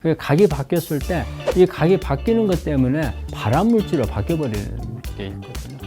그 각이 바뀌었을 때 이 각이 바뀌는 것 때문에 발암물질로 바뀌어버리는 게 있거든요.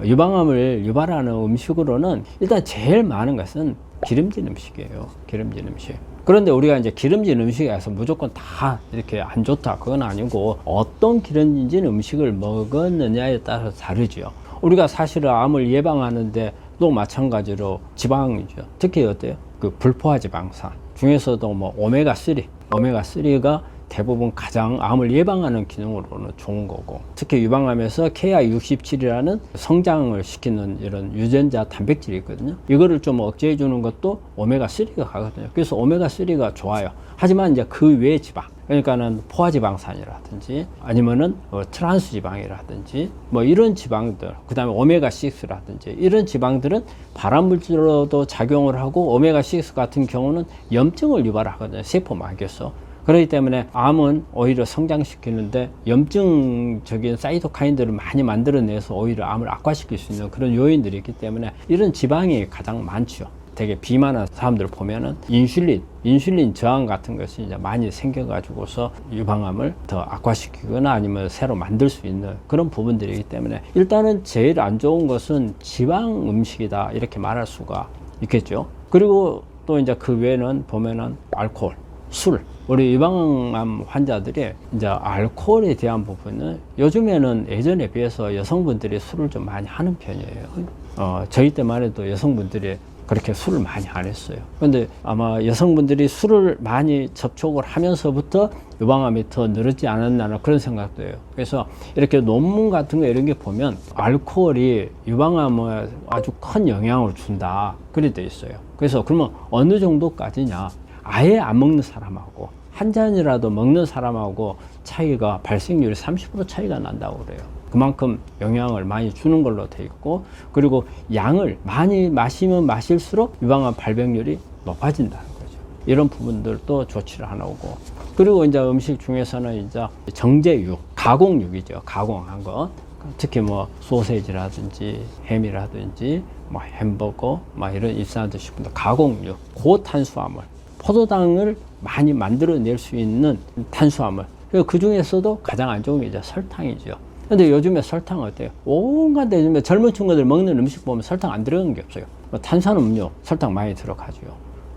유방암을 유발하는 음식으로는 일단 제일 많은 것은 기름진 음식이에요. 기름진 음식. 그런데 우리가 이제 기름진 음식에서 무조건 다 이렇게 안 좋다, 그건 아니고 어떤 기름진 음식을 먹었느냐에 따라서 다르죠. 우리가 사실은 암을 예방하는데 또 마찬가지로 지방이죠. 특히 어때요? 그 불포화 지방산 중에서도 뭐 오메가3가 대부분 가장 암을 예방하는 기능으로는 좋은 거고, 특히 유방암에서 KI67이라는 성장을 시키는 이런 유전자 단백질이 있거든요. 이거를 좀 억제해 주는 것도 오메가3가 가거든요. 그래서 오메가3가 좋아요. 하지만 이제 그 외의 지방, 그러니까는 포화지방산이라든지 아니면은 트란스지방이라든지 뭐 이런 지방들, 그 다음에 오메가6라든지 이런 지방들은 발암물질로도 작용을 하고, 오메가6 같은 경우는 염증을 유발하거든요. 세포막에서. 그렇기 때문에 암은 오히려 성장시키는데 염증적인 사이토카인들을 많이 만들어내서 오히려 암을 악화시킬 수 있는 그런 요인들이 있기 때문에 이런 지방이 가장 많죠. 되게 비만한 사람들 보면은 인슐린 저항 같은 것이 이제 많이 생겨가지고서 유방암을 더 악화시키거나 아니면 새로 만들 수 있는 그런 부분들이기 때문에 일단은 제일 안 좋은 것은 지방 음식이다, 이렇게 말할 수가 있겠죠. 그리고 또 이제 그 외에는 보면은 알코올, 술. 우리 유방암 환자들이 이제 알코올에 대한 부분은 요즘에는 예전에 비해서 여성분들이 술을 좀 많이 하는 편이에요. 저희 때만 해도 여성분들이 그렇게 술을 많이 안 했어요. 근데 아마 여성분들이 술을 많이 접촉을 하면서부터 유방암이 더 늘었지 않았나 그런 생각도 해요. 그래서 이렇게 논문 같은 거 이런 게 보면 알코올이 유방암에 아주 큰 영향을 준다, 그래 돼 있어요. 그래서 그러면 어느 정도까지냐? 아예 안 먹는 사람하고 한 잔이라도 먹는 사람하고 차이가, 발생률이 30% 차이가 난다고 그래요. 그만큼 영향을 많이 주는 걸로 돼 있고, 그리고 양을 많이 마시면 마실수록 유방암 발병률이 높아진다는 거죠. 이런 부분들도 조치를 하나오고, 그리고 이제 음식 중에서는 이제 정제육, 가공육이죠. 가공한 거. 특히 뭐 소세지라든지 햄이라든지 뭐 햄버거, 뭐 이런 일상들 식품들, 가공육, 고탄수화물, 포도당을 많이 만들어낼 수 있는 탄수화물. 그 중에서도 가장 안 좋은 게 이제 설탕이죠. 근데 요즘에 설탕 어때요? 온갖 요즘에 젊은 친구들 먹는 음식 보면 설탕 안 들어간 게 없어요. 뭐 탄산음료, 설탕 많이 들어가죠.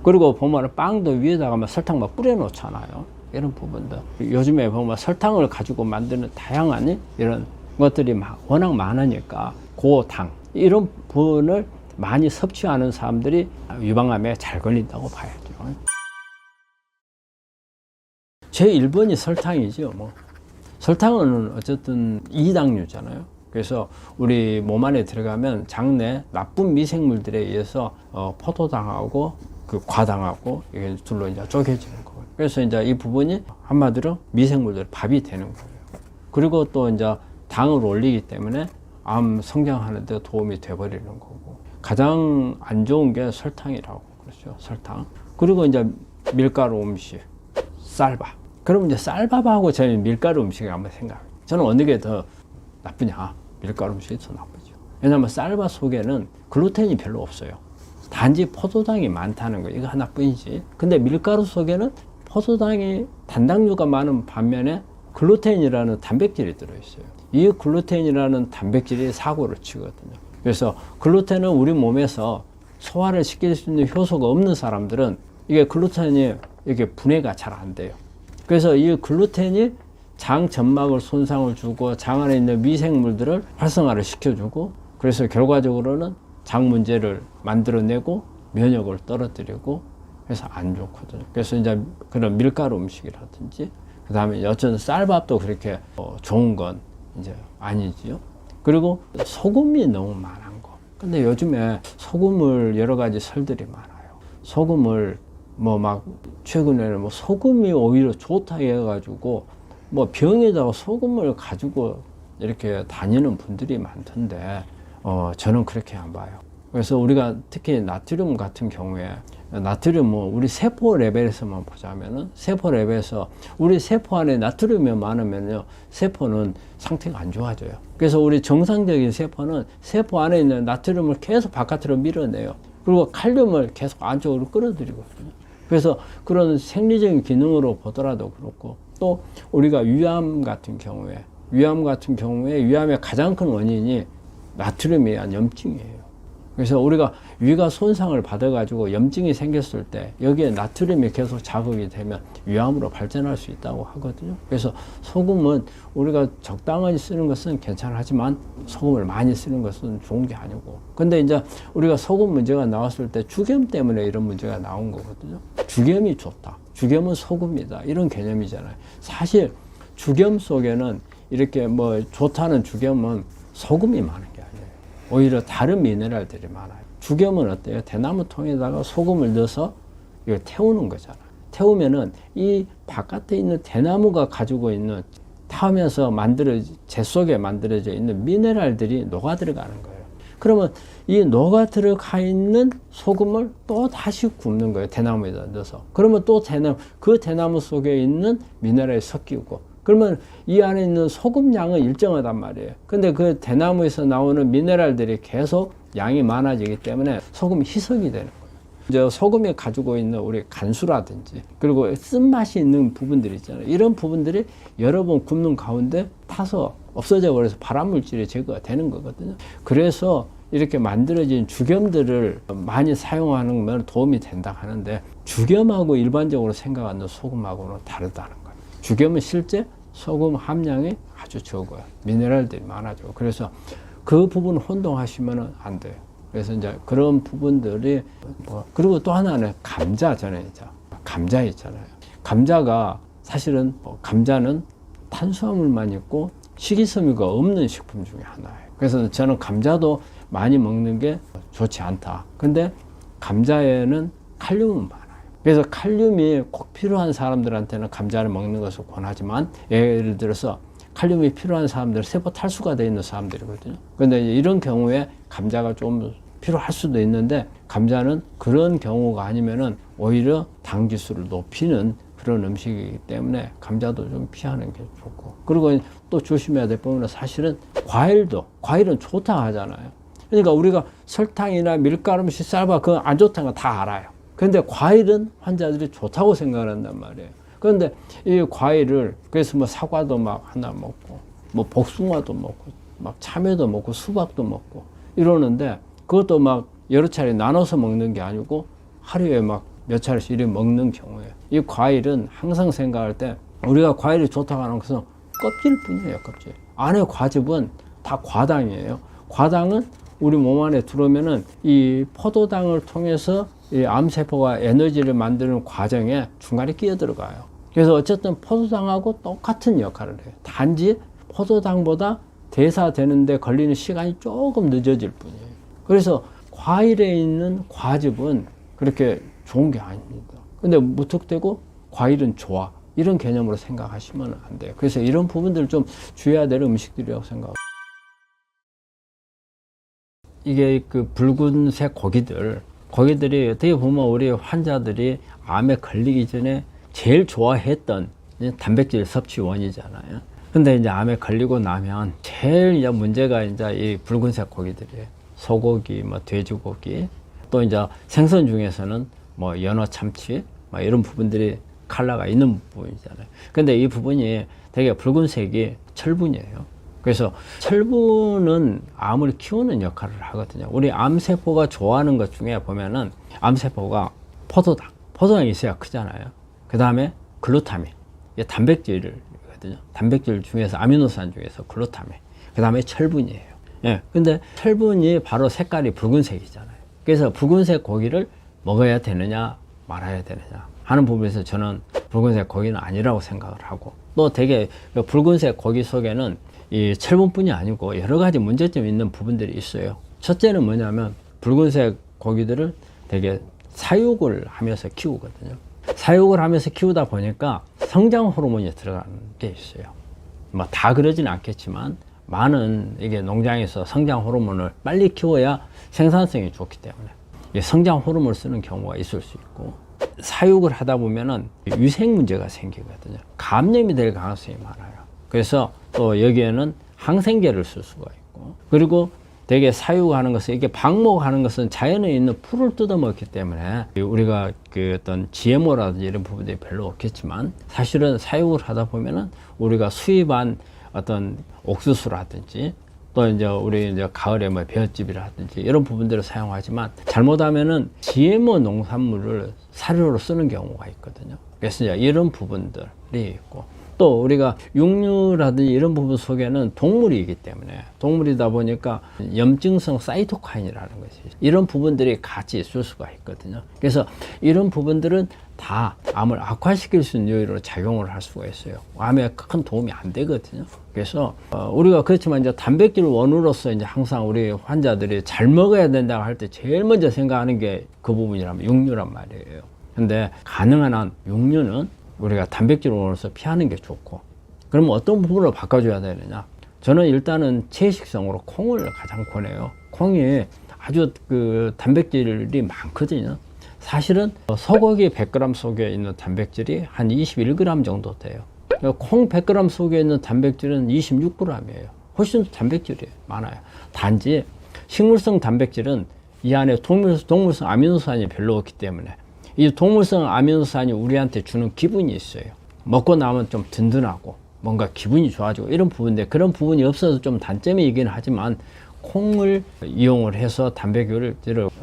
그리고 보면 빵도 위에다가 막 설탕 막 뿌려 놓잖아요. 이런 부분들. 요즘에 보면 설탕을 가지고 만드는 다양한 이런 것들이 워낙 많으니까 고당, 이런 부분을 많이 섭취하는 사람들이 유방암에 잘 걸린다고 봐야죠. 제일 1번이 설탕이죠. 뭐 설탕은 어쨌든 이당류잖아요. 그래서 우리 몸 안에 들어가면 장내 나쁜 미생물들에 의해서 포도당하고 그 과당하고 이게 둘로 이제 쪼개지는 거예요. 그래서 이제 이 부분이 한마디로 미생물들 밥이 되는 거예요. 그리고 또 이제 당을 올리기 때문에 암 성장하는 데 도움이 돼버리는 거고, 가장 안 좋은 게 설탕이라고 그러죠. 설탕. 그리고 이제 밀가루 음식, 쌀밥. 그러면 이제 쌀밥하고 저는 밀가루 음식을 한번 생각해요. 저는 어느 게 더 나쁘냐? 밀가루 음식이 더 나쁘죠. 왜냐하면 쌀밥 속에는 글루텐이 별로 없어요. 단지 포도당이 많다는 거, 이거 하나뿐이지. 근데 밀가루 속에는 포도당이 단당류가 많은 반면에 글루텐이라는 단백질이 들어있어요. 이 글루텐이라는 단백질이 사고를 치거든요. 그래서 글루텐은 우리 몸에서 소화를 시킬 수 있는 효소가 없는 사람들은 이게 글루텐이 이게 분해가 잘 안 돼요. 그래서 이 글루텐이 장 점막을 손상을 주고 장 안에 있는 미생물들을 활성화를 시켜주고, 그래서 결과적으로는 장 문제를 만들어내고 면역을 떨어뜨리고 해서 안 좋거든요. 그래서 이제 그런 밀가루 음식이라든지, 그 다음에 어쨌든 쌀밥도 그렇게 좋은 건 이제 아니지요. 그리고 소금이 너무 많은 거. 근데 요즘에 소금을 여러 가지 설들이 많아요. 소금을 뭐 막 최근에는 뭐 소금이 오히려 좋다 해가지고 뭐 병에다가 소금을 가지고 이렇게 다니는 분들이 많던데 저는 그렇게 안 봐요. 그래서 우리가 특히 나트륨 같은 경우에 나트륨은 우리 세포 레벨에서만 보자면은 세포 레벨에서 우리 세포 안에 나트륨이 많으면요 세포는 상태가 안 좋아져요. 그래서 우리 정상적인 세포는 세포 안에 있는 나트륨을 계속 바깥으로 밀어내요. 그리고 칼륨을 계속 안쪽으로 끌어들이거든요. 그래서 그런 생리적인 기능으로 보더라도 그렇고 또 우리가 위암 같은 경우에 위암의 가장 큰 원인이 나트륨에 의한 염증이에요. 그래서 우리가 위가 손상을 받아가지고 염증이 생겼을 때 여기에 나트륨이 계속 자극이 되면 위암으로 발전할 수 있다고 하거든요. 그래서 소금은 우리가 적당히 쓰는 것은 괜찮지만 소금을 많이 쓰는 것은 좋은 게 아니고. 근데 이제 우리가 소금 문제가 나왔을 때 주겸 때문에 이런 문제가 나온 거거든요. 주겸이 좋다. 주겸은 소금이다. 이런 개념이잖아요. 사실 주겸 속에는 이렇게 뭐 좋다는 주겸은 소금이 많은 게 아니에요. 오히려 다른 미네랄들이 많아요. 주겸은 어때요? 대나무 통에다가 소금을 넣어서 이걸 태우는 거잖아요. 태우면은 이 바깥에 있는 대나무가 가지고 있는 타면서 재 속에 만들어져 있는 미네랄들이 녹아 들어가는 거예요. 그러면 이 녹아 들어가 있는 소금을 또 다시 굽는 거예요. 대나무에다 넣어서. 그러면 또 그 대나무 속에 있는 미네랄이 섞이고 그러면 이 안에 있는 소금 양은 일정하단 말이에요. 근데 그 대나무에서 나오는 미네랄들이 계속 양이 많아지기 때문에 소금이 희석이 되는 거예요. 이제 소금이 가지고 있는 우리 간수라든지 그리고 쓴맛이 있는 부분들이 있잖아요. 이런 부분들이 여러 번 굽는 가운데 타서 없어져 버려서 발암물질이 제거가 되는 거거든요. 그래서 이렇게 만들어진 주겸들을 많이 사용하는 건 도움이 된다 하는데 주겸하고 일반적으로 생각하는 소금하고는 다르다는 거예요. 주겸은 실제 소금 함량이 아주 적어요. 미네랄들이 많아져. 그래서 그 부분 혼동하시면 안 돼요. 그래서 이제 그런 부분들이 그리고 또 하나는 감자 전에죠. 감자 있잖아요. 감자가 사실은 감자는 탄수화물만 있고 식이섬유가 없는 식품 중에 하나예요. 그래서 저는 감자도 많이 먹는 게 좋지 않다. 근데 감자에는 칼륨은 많아요. 그래서 칼륨이 꼭 필요한 사람들한테는 감자를 먹는 것을 권하지만 예를 들어서 칼륨이 필요한 사람들은 세포 탈수가 되어 있는 사람들이거든요. 그런데 이런 경우에 감자가 좀 필요할 수도 있는데 감자는 그런 경우가 아니면은 오히려 당 지수를 높이는 그런 음식이기 때문에 감자도 좀 피하는 게 좋고. 그리고 또 조심해야 될 부분은 사실은 과일은 좋다 하잖아요. 그러니까 우리가 설탕이나 밀가루, 쌀밥 그건 안 좋다는 거 다 알아요. 그런데 과일은 환자들이 좋다고 생각한단 말이에요. 그런데 이 과일을 그래서 뭐 사과도 막 하나 먹고 뭐 복숭아도 먹고 막 참외도 먹고 수박도 먹고 이러는데 그것도 막 여러 차례 나눠서 먹는 게 아니고 하루에 막 몇 차례씩 이렇게 먹는 경우에 이 과일은 항상 생각할 때 우리가 과일이 좋다고 하는 것은 껍질 뿐이에요. 껍질 안에 과즙은 다 과당이에요. 과당은 우리 몸 안에 들어오면은 이 포도당을 통해서 이 암세포가 에너지를 만드는 과정에 중간에 끼어 들어가요. 그래서 어쨌든 포도당하고 똑같은 역할을 해요. 단지 포도당보다 대사되는데 걸리는 시간이 조금 늦어질 뿐이에요. 그래서 과일에 있는 과즙은 그렇게 좋은 게 아닙니다. 근데 무턱대고 과일은 좋아. 이런 개념으로 생각하시면 안 돼요. 그래서 이런 부분들을 좀 주의해야 될 음식들이라고 생각합니다. 이게 그 붉은색 고기들이 어떻게 보면 우리 환자들이 암에 걸리기 전에 제일 좋아했던 단백질 섭취원이잖아요. 근데 이제 암에 걸리고 나면 제일 이제 문제가 이제 이 붉은색 고기들이에요. 소고기, 뭐 돼지고기, 또 이제 생선 중에서는 뭐 연어, 참치, 뭐 이런 부분들이 칼라가 있는 부분이잖아요. 근데 이 부분이 되게 붉은색이 철분이에요. 그래서 철분은 암을 키우는 역할을 하거든요. 우리 암세포가 좋아하는 것 중에 보면은 암세포가 포도당이 있어야 크잖아요. 그 다음에 글루타민, 이게 단백질이거든요. 단백질 중에서 아미노산 중에서 글루타민, 그 다음에 철분이에요. 예, 근데 철분이 바로 색깔이 붉은색이잖아요. 그래서 붉은색 고기를 먹어야 되느냐 말아야 되느냐 하는 부분에서 저는 붉은색 고기는 아니라고 생각을 하고, 또 되게 붉은색 고기 속에는 이 철분뿐이 아니고 여러 가지 문제점이 있는 부분들이 있어요. 첫째는 뭐냐면 붉은색 고기들을 되게 사육을 하면서 키우거든요. 사육을 하면서 키우다 보니까 성장 호르몬이 들어가는 게 있어요. 뭐 다 그러진 않겠지만 많은 이게 농장에서 성장 호르몬을 빨리 키워야 생산성이 좋기 때문에 성장 호르몬을 쓰는 경우가 있을 수 있고, 사육을 하다 보면은 위생 문제가 생기거든요. 감염이 될 가능성이 많아요. 그래서 또 여기에는 항생제를 쓸 수가 있고, 그리고 되게 사육하는 것은, 이게 방목하는 것은 자연에 있는 풀을 뜯어먹기 때문에 우리가 그 어떤 GMO라든지 이런 부분들이 별로 없겠지만, 사실은 사육을 하다 보면은 우리가 수입한 어떤 옥수수라든지, 또 이제 우리 이제 가을에 뭐 볏짚이라든지 이런 부분들을 사용하지만, 잘못하면은 GMO 농산물을 사료로 쓰는 경우가 있거든요. 그래서 이제 이런 부분들이 있고, 또 우리가 육류라든지 이런 부분 속에는 동물이기 때문에, 동물이다 보니까 염증성 사이토카인이라는 것이, 이런 부분들이 같이 있을 수가 있거든요. 그래서 이런 부분들은 다 암을 악화시킬 수 있는 요인으로 작용을 할 수가 있어요. 암에 큰 도움이 안 되거든요. 그래서 우리가 그렇지만 이제 단백질 원으로서 이제 항상 우리 환자들이 잘 먹어야 된다고 할 때 제일 먼저 생각하는 게 그 부분이라면 육류란 말이에요. 근데 가능한 한 육류는 우리가 단백질 원으로서 피하는 게 좋고, 그러면 어떤 부분으로 바꿔줘야 되느냐? 저는 일단은 채식성으로 콩을 가장 권해요. 콩이 아주 그 단백질이 많거든요. 사실은 소고기 100g 속에 있는 단백질이 한 21g 정도 돼요. 콩 100g 속에 있는 단백질은 26g이에요. 훨씬 단백질이 많아요. 단지 식물성 단백질은 이 안에 동물성 아미노산이 별로 없기 때문에, 이 동물성 아미노산이 우리한테 주는 기분이 있어요. 먹고 나면 좀 든든하고 뭔가 기분이 좋아지고 이런 부분인데, 그런 부분이 없어서 좀 단점이긴 하지만 콩을 이용을 해서 단백질을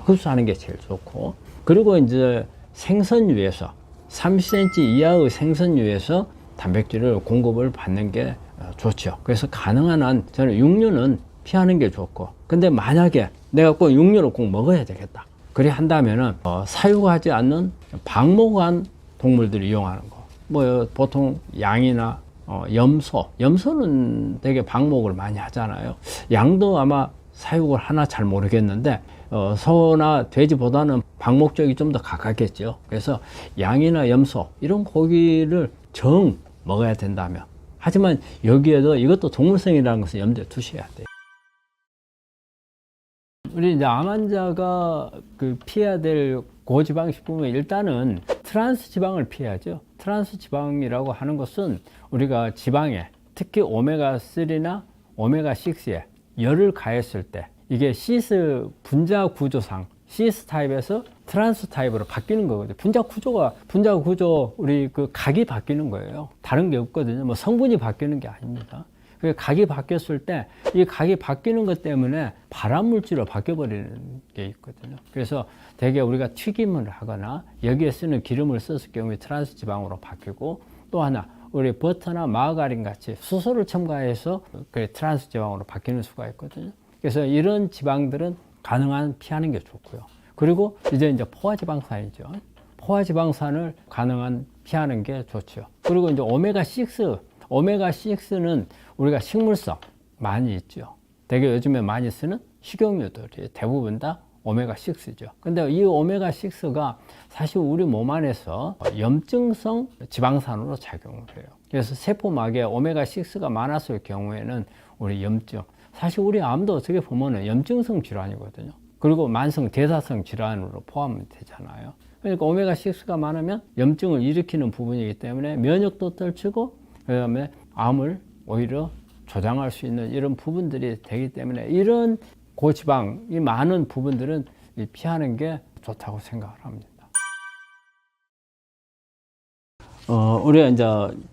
흡수하는 게 제일 좋고, 그리고 이제 생선류에서 30cm 이하의 생선류에서 단백질을 공급을 받는 게 좋죠. 그래서 가능한 한 저는 육류는 피하는 게 좋고, 근데 만약에 내가 꼭 육류를 꼭 먹어야 되겠다, 그래 한다면은 사육하지 않는 방목한 동물들을 이용하는 거, 뭐 보통 양이나 염소는 되게 방목을 많이 하잖아요. 양도 아마 사육을 하나 잘 모르겠는데 소나 돼지보다는 방목 쪽이 좀 더 가깝겠죠. 그래서 양이나 염소 이런 고기를 정 먹어야 된다면, 하지만 여기에도 이것도 동물성이라는 것을 염두에 두셔야 돼요. 우리 이제 암 환자가 그 피해야 될 고지방 식품은 일단은 트랜스 지방을 피해야죠. 트랜스 지방이라고 하는 것은 우리가 지방에, 특히 오메가3나 오메가6에 열을 가했을 때 이게 시스 분자 구조상 시스 타입에서 트랜스 타입으로 바뀌는 거거든요. 분자 구조 우리 그 각이 바뀌는 거예요. 다른 게 없거든요. 뭐 성분이 바뀌는 게 아닙니다. 각이 바뀌었을 때 이 각이 바뀌는 것 때문에 발암 물질로 바뀌어 버리는 게 있거든요. 그래서 대개 우리가 튀김을 하거나 여기에 쓰는 기름을 썼을 경우에 트랜스 지방으로 바뀌고, 또 하나 우리 버터나 마가린 같이 수소를 첨가해서 트랜스 지방으로 바뀌는 수가 있거든요. 그래서 이런 지방들은 가능한 피하는 게 좋고요. 그리고 이제 포화지방산이죠. 포화지방산을 가능한 피하는 게 좋죠. 그리고 이제 오메가6는 우리가 식물성 많이 있죠. 되게 요즘에 많이 쓰는 식용유들이 대부분 다 오메가6죠. 근데 이 오메가6가 사실 우리 몸 안에서 염증성 지방산으로 작용을 해요. 그래서 세포막에 오메가6가 많았을 경우에는 우리 염증, 사실 우리 암도 어떻게 보면 염증성 질환이거든요. 그리고 만성 대사성 질환으로 포함이 되잖아요. 그러니까 오메가6가 많으면 염증을 일으키는 부분이기 때문에 면역도 떨치고, 그다음에 암을 오히려 조장할 수 있는 이런 부분들이 되기 때문에, 이런 고지방이 많은 부분들은 피하는 게 좋다고 생각을 합니다. 우리가 이제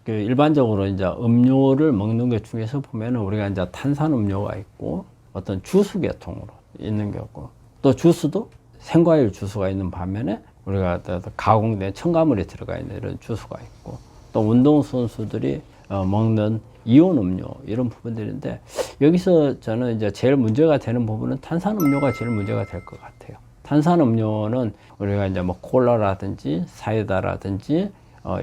일반적으로 이제 음료를 먹는 것 중에서 보면은 우리가 이제 탄산 음료가 있고, 어떤 주스 계통으로 있는 게 있고, 또 주스도 생과일 주스가 있는 반면에 우리가 가공된 첨가물이 들어가 있는 이런 주스가 있고, 또 운동선수들이 먹는 이온 음료 이런 부분들인데, 여기서 저는 이제 제일 문제가 되는 부분은 탄산음료가 제일 문제가 될 것 같아요. 탄산음료는 우리가 이제 뭐 콜라라든지 사이다라든지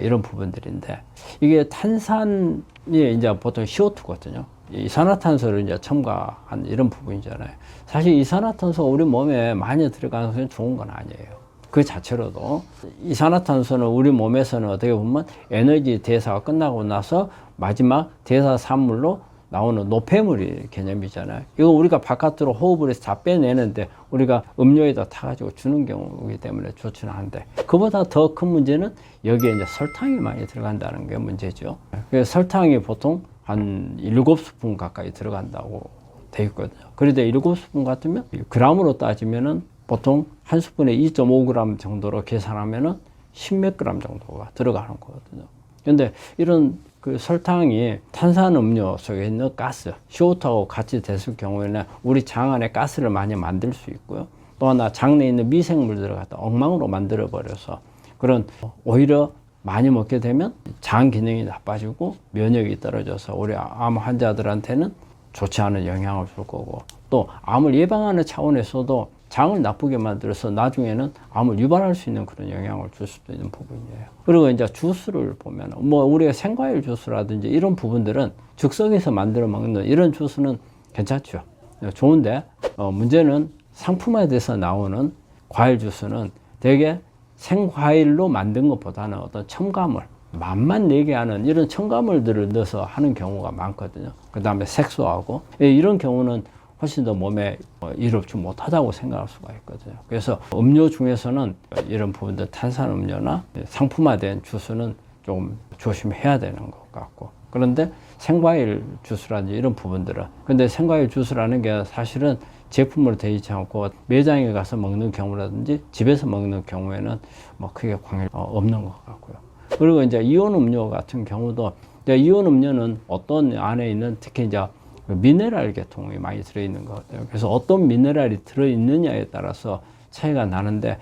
이런 부분들인데, 이게 탄산이 이제 보통 CO2거든요. 이산화탄소를 이제 첨가한 이런 부분이잖아요. 사실 이산화탄소가 우리 몸에 많이 들어가는 것은 좋은 건 아니에요. 그 자체로도 이산화탄소는 우리 몸에서는 어떻게 보면 에너지 대사가 끝나고 나서 마지막 대사 산물로 나오는 노폐물이 개념이잖아요. 이거 우리가 바깥으로 호흡을 해서 다 빼내는데 우리가 음료에다 타가지고 주는 경우이기 때문에 좋지는 않은데, 그보다 더 큰 문제는 여기에 이제 설탕이 많이 들어간다는 게 문제죠. 그래서 설탕이 보통 한 7스푼 가까이 들어간다고 돼 있거든요. 그런데 7스푼 같으면 그램으로 따지면은 보통 한 스푼에 2.5g 정도로 계산하면은 10몇 그램 정도가 들어가는 거거든요. 근데 이런 그 설탕이 탄산음료 속에 있는 가스, CO2하고 같이 됐을 경우에는 우리 장 안에 가스를 많이 만들 수 있고요. 또 하나 장내에 있는 미생물들을 갖다 엉망으로 만들어 버려서 그런, 오히려 많이 먹게 되면 장 기능이 나빠지고 면역이 떨어져서 우리 암 환자들한테는 좋지 않은 영향을 줄 거고, 또 암을 예방하는 차원에서도 장을 나쁘게 만들어서 나중에는 암을 유발할 수 있는 그런 영향을 줄 수도 있는 부분이에요. 그리고 이제 주스를 보면 우리가 생과일 주스라든지 이런 부분들은 즉석에서 만들어 먹는 이런 주스는 괜찮죠. 좋은데 문제는 상품화돼서 나오는 과일 주스는 되게 생과일로 만든 것보다는 어떤 첨가물, 맛만 내게 하는 이런 첨가물들을 넣어서 하는 경우가 많거든요. 그 다음에 색소하고 이런 경우는 훨씬 더 몸에 이롭지 못하다고 생각할 수가 있거든요. 그래서 음료 중에서는 이런 부분들 탄산음료나 상품화된 주스는 좀 조심해야 되는 것 같고, 그런데 생과일 주스라든지 이런 부분들은, 근데 생과일 주스라는 게 사실은 제품으로 되어 있지 않고 매장에 가서 먹는 경우라든지 집에서 먹는 경우에는 뭐 크게 관계가 없는 것 같고요. 그리고 이제 이온 음료 같은 경우도, 이온 음료는 어떤 안에 있는 특히 이제 미네랄 계통이 많이 들어있는 것 같아요. 그래서 어떤 미네랄이 들어있느냐에 따라서 차이가 나는데,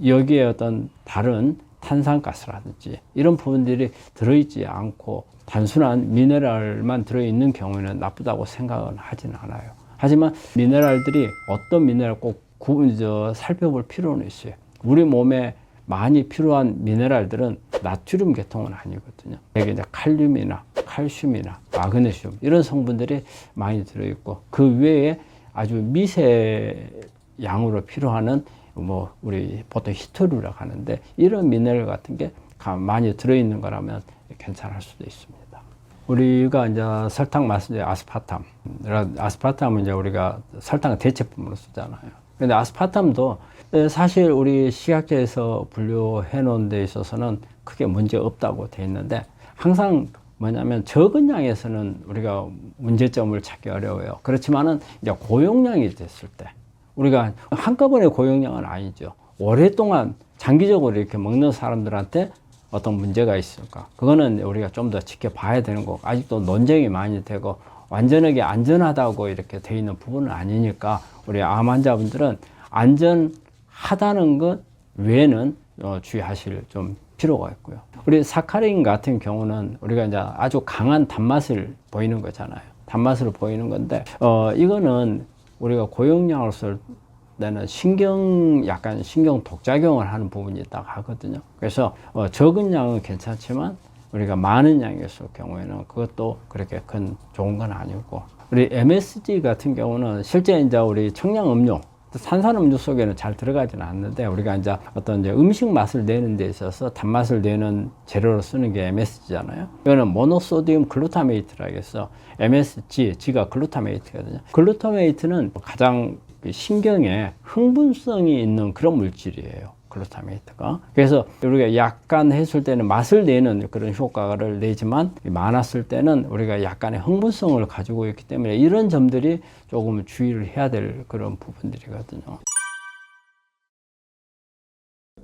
여기에 어떤 다른 탄산가스라든지 이런 부분들이 들어있지 않고 단순한 미네랄만 들어있는 경우에는 나쁘다고 생각은 하진 않아요. 하지만 미네랄들이 어떤 미네랄 꼭 살펴볼 필요는 있어요. 우리 몸에 많이 필요한 미네랄들은 나트륨 계통은 아니거든요. 여기 이제 칼륨이나 칼슘이나 마그네슘 이런 성분들이 많이 들어있고, 그 외에 아주 미세 양으로 필요한 우리 보통 히토류라고 하는데 이런 미네랄 같은 게 많이 들어있는 거라면 괜찮을 수도 있습니다. 우리가 이제 설탕 말씀드린 아스파탐은 이제 우리가 설탕 대체품으로 쓰잖아요. 근데 아스파탐도 사실 우리 식약처에서 분류해 놓은 데 있어서는 크게 문제 없다고 돼 있는데, 항상 뭐냐면 적은 양에서는 우리가 문제점을 찾기 어려워요. 그렇지만은 이제 고용량이 됐을 때, 우리가 한꺼번에 고용량은 아니죠. 오랫동안 장기적으로 이렇게 먹는 사람들한테 어떤 문제가 있을까? 그거는 우리가 좀 더 지켜봐야 되는 거고, 아직도 논쟁이 많이 되고 완전하게 안전하다고 이렇게 돼 있는 부분은 아니니까 우리 암 환자분들은 안전하다는 것 외에는 주의하실 좀 필요가 있고요. 우리 사카린 같은 경우는 우리가 이제 아주 강한 단맛을 보이는 거잖아요. 단맛을 보이는 건데, 이거는 우리가 고용량을 쓸 때는 약간 신경 독작용을 하는 부분이 있다고 하거든요. 그래서 적은 양은 괜찮지만 우리가 많은 양이었을 경우에는 그것도 그렇게 좋은 건 아니고, 우리 MSG 같은 경우는 실제 이제 우리 청량음료, 탄산음료 속에는 잘 들어가지는 않는데, 우리가 이제 어떤 이제 음식 맛을 내는 데 있어서 단맛을 내는 재료로 쓰는 게 MSG잖아요. 이거는 모노소디움 글루타메이트라고 해서 G가 글루타메이트거든요. 글루타메이트는 가장 신경에 흥분성이 있는 그런 물질이에요. 글루타메이트가. 그래서 우리가 약간 했을 때는 맛을 내는 그런 효과를 내지만, 많았을 때는 우리가 약간의 흥분성을 가지고 있기 때문에 이런 점들이 조금 주의를 해야 될 그런 부분들이거든요.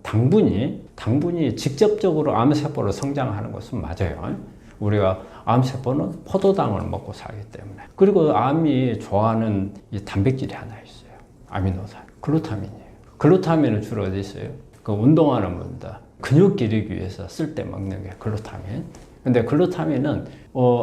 당분이 직접적으로 암세포로 성장하는 것은 맞아요. 우리가 암세포는 포도당을 먹고 살기 때문에. 그리고 암이 좋아하는 이 단백질이 하나 있어요. 아미노산, 글루타민이에요. 글루타민은 주로 어디 있어요? 그 운동하는 분들, 근육 기르기 위해서 쓸 때 먹는 게 글루타민. 근데 글루타민은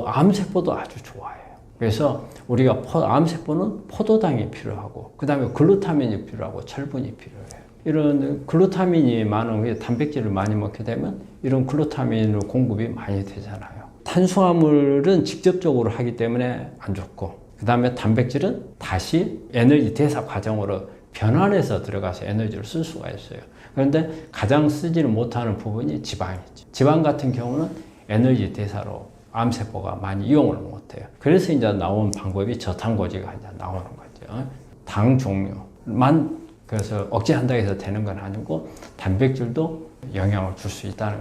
암세포도 아주 좋아해요. 그래서 우리가 암세포는 포도당이 필요하고, 그 다음에 글루타민이 필요하고, 철분이 필요해요. 이런 글루타민이 많은 단백질을 많이 먹게 되면 이런 글루타민 공급이 많이 되잖아요. 탄수화물은 직접적으로 하기 때문에 안 좋고, 그 다음에 단백질은 다시 에너지 대사 과정으로 변환해서 들어가서 에너지를 쓸 수가 있어요. 그런데 가장 쓰지를 못하는 부분이 지방이죠. 지방 같은 경우는 에너지 대사로 암세포가 많이 이용을 못해요. 그래서 이제 나온 방법이 저탄고지가 이제 나오는 거죠. 당 종류만 그래서 억제한다고 해서 되는 건 아니고 단백질도 영향을 줄 수 있다는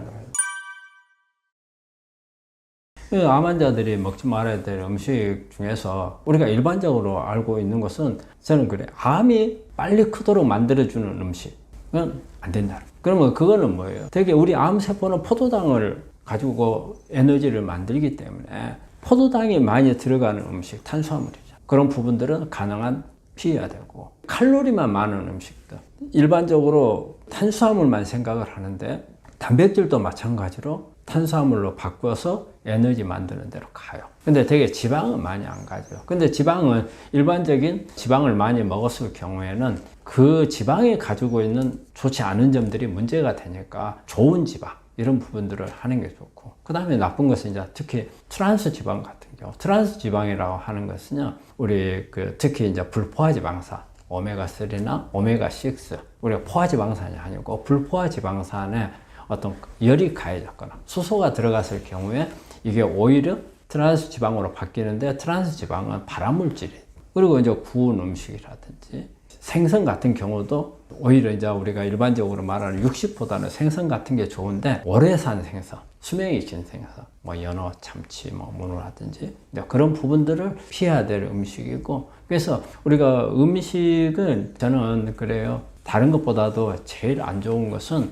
거예요. 암 환자들이 먹지 말아야 될 음식 중에서 우리가 일반적으로 알고 있는 것은 저는 그래. 암이 빨리 크도록 만들어주는 음식은 안 된다. 그러면 그거는 뭐예요? 되게 우리 암세포는 포도당을 가지고 에너지를 만들기 때문에 포도당이 많이 들어가는 음식, 탄수화물이죠. 그런 부분들은 가능한 피해야 되고 칼로리만 많은 음식들. 일반적으로 탄수화물만 생각을 하는데 단백질도 마찬가지로 탄수화물로 바꿔서 에너지 만드는 데로 가요. 근데 되게 지방은 많이 안 가죠. 근데 지방은 일반적인 지방을 많이 먹었을 경우에는 그 지방이 가지고 있는 좋지 않은 점들이 문제가 되니까 좋은 지방 이런 부분들을 하는 게 좋고, 그 다음에 나쁜 것은 이제 특히 트랜스 지방 같은 경우, 트랜스 지방이라고 하는 것은요, 우리 특히 이제 불포화지방산 오메가3나 오메가6, 우리가 포화지방산이 아니고 불포화지방산에 어떤 열이 가해졌거나 수소가 들어갔을 경우에 이게 오히려 트랜스 지방으로 바뀌는데, 트랜스 지방은 발암물질이에요. 그리고 이제 구운 음식이라든지 생선 같은 경우도 오히려 이제 우리가 일반적으로 말하는 육식보다는 생선 같은 게 좋은데, 오래 산 생선, 수명이 긴 생선, 뭐 연어, 참치, 뭐 문어라든지 그런 부분들을 피해야 될 음식이고, 그래서 우리가 음식은 저는 그래요. 다른 것보다도 제일 안 좋은 건 저는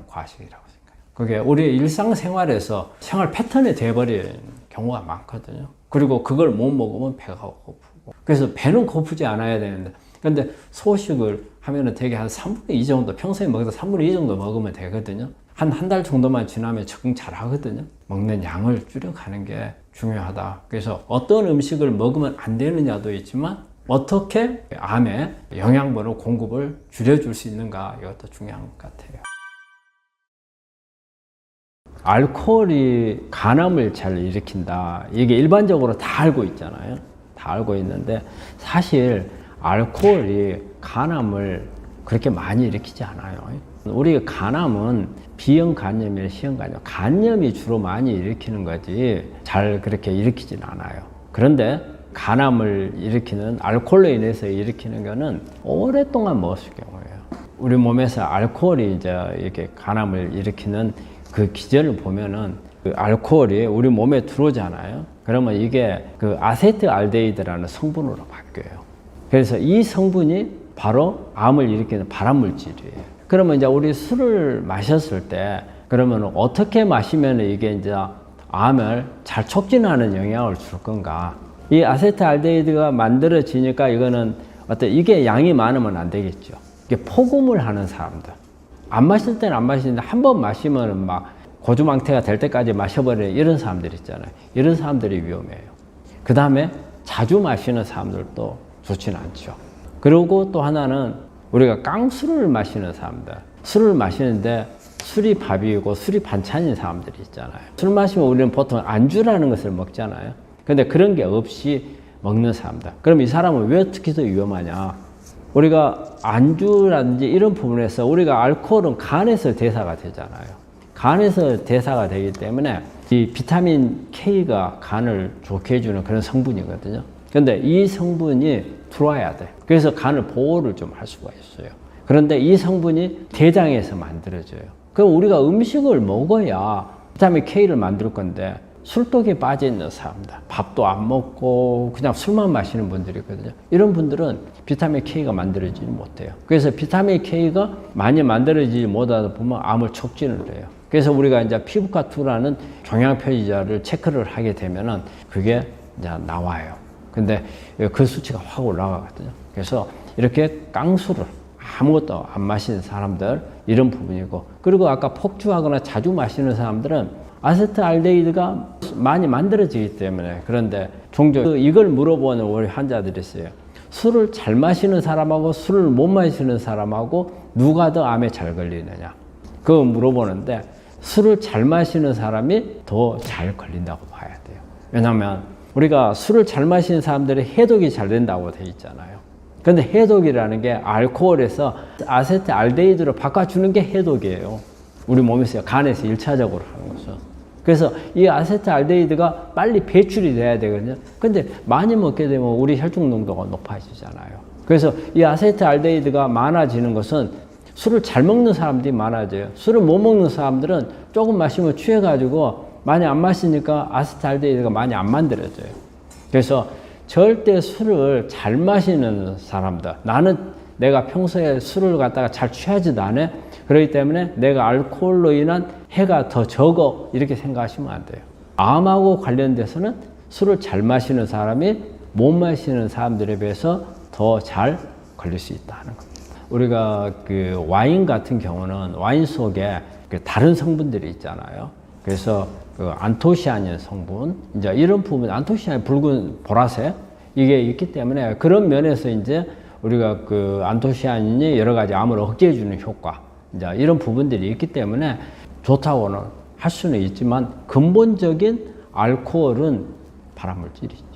과식이라고 생각해요. 그게 우리 일상생활에서 생활 패턴이 돼버린 경우가 많거든요. 그리고 그걸 못 먹으면 배가 고프고, 그래서 배는 고프지 않아야 되는데, 근데 소식을 하면은 되게 한 3분의 2 정도, 평소에 먹어도 3분의 2 정도 먹으면 되거든요. 한 달 정도만 지나면 적응 잘 하거든요. 먹는 양을 줄여가는 게 중요하다. 그래서 어떤 음식을 먹으면 안 되느냐도 있지만, 어떻게 암에 영양분을 공급을 줄여줄 수 있는가, 이것도 중요한 것 같아요. 알코올이 간암을 잘 일으킨다. 이게 일반적으로 다 알고 있잖아요. 다 알고 있는데 사실 알코올이 간암을 그렇게 많이 일으키지 않아요. 우리 간암은 B형 간염이나 C형 간염, 간염이 주로 많이 일으키는 거지 잘 그렇게 일으키진 않아요. 그런데 간암을 일으키는, 알코올로 인해서 일으키는 거는 오랫동안 먹었을 경우예요. 우리 몸에서 알코올이 이제 이렇게 간암을 일으키는 그 기전을 보면은, 그 알코올이 우리 몸에 들어오잖아요. 그러면 이게 그 아세트알데히드라는 성분으로 바뀌어요. 그래서 이 성분이 바로 암을 일으키는 발암물질이에요. 그러면 이제 우리 술을 마셨을 때, 그러면 어떻게 마시면 이게 이제 암을 잘 촉진하는 영향을 줄 건가? 이 아세트알데히드가 만들어지니까 이거는 이게 양이 많으면 안 되겠죠. 이게 포금을 하는 사람들. 안 마실 때는 안 마시는데 한 번 마시면 막 고주망태가 될 때까지 마셔버리는 이런 사람들 있잖아요. 이런 사람들이 위험해요. 그 다음에 자주 마시는 사람들도 좋지는 않죠. 그리고 또 하나는 우리가 깡술을 마시는 사람들. 술을 마시는데 술이 밥이고 술이 반찬인 사람들이 있잖아요. 술 마시면 우리는 보통 안주라는 것을 먹잖아요. 근데 그런 게 없이 먹는 사람들. 그럼 이 사람은 왜 특히 더 위험하냐? 우리가 안주라든지 이런 부분에서 우리가 알코올은 간에서 대사가 되잖아요. 간에서 대사가 되기 때문에 이 비타민 K가 간을 좋게 해주는 그런 성분이거든요. 근데 이 성분이 들어와야 돼. 그래서 간을 보호를 좀 할 수가 있어요. 그런데 이 성분이 대장에서 만들어져요. 그럼 우리가 음식을 먹어야 비타민 K를 만들 건데, 술독에 빠져 있는 사람들, 밥도 안 먹고 그냥 술만 마시는 분들이거든요. 이런 분들은 비타민 K가 만들어지지 못해요. 그래서 비타민 K가 많이 만들어지지 못하다 보면 암을 촉진을 해요. 그래서 우리가 이제 피부과2라는 종양 표시자를 체크를 하게 되면은 그게 이제 나와요. 근데 그 수치가 확 올라가거든요. 그래서 이렇게 깡술을 아무것도 안 마시는 사람들, 이런 부분이고, 그리고 아까 폭주하거나 자주 마시는 사람들은 아세트알데히드가 많이 만들어지기 때문에. 그런데 종종 이걸 물어보는 우리 환자들이 있어요. 술을 잘 마시는 사람하고 술을 못 마시는 사람하고 누가 더 암에 잘 걸리느냐, 그거 물어보는데, 술을 잘 마시는 사람이 더 잘 걸린다고 봐야 돼요. 왜냐하면 우리가 술을 잘 마시는 사람들이 해독이 잘 된다고 돼 있잖아요. 근데 해독이라는 게 알코올에서 아세트알데히드로 바꿔주는 게 해독이에요. 우리 몸에서, 간에서 1차적으로 하는 것은. 그래서 이 아세트알데히드가 빨리 배출이 돼야 되거든요. 근데 많이 먹게 되면 우리 혈중 농도가 높아지잖아요. 그래서 이 아세트알데히드가 많아지는 것은 술을 잘 먹는 사람들이 많아져요. 술을 못 먹는 사람들은 조금 마시면 취해가지고 많이 안 마시니까 아세트알데히드가 많이 안 만들어져요. 그래서 절대 술을 잘 마시는 사람들, 나는 내가 평소에 술을 갖다가 잘 취하지도 않아. 그렇기 때문에 내가 알코올로 인한 해가 더 적어. 이렇게 생각하시면 안 돼요. 암하고 관련돼서는 술을 잘 마시는 사람이 못 마시는 사람들에 비해서 더 잘 걸릴 수 있다는 겁니다. 우리가 그 와인 같은 경우는 와인 속에 그 다른 성분들이 있잖아요. 그래서 그 안토시아닌 성분, 이제 이런 부분, 안토시아닌 붉은 보라색 이게 있기 때문에 그런 면에서 이제 우리가 그 안토시아닌이 여러 가지 암을 억제해주는 효과, 이제 이런 부분들이 있기 때문에 좋다고는 할 수는 있지만 근본적인 알코올은 발암물질이죠.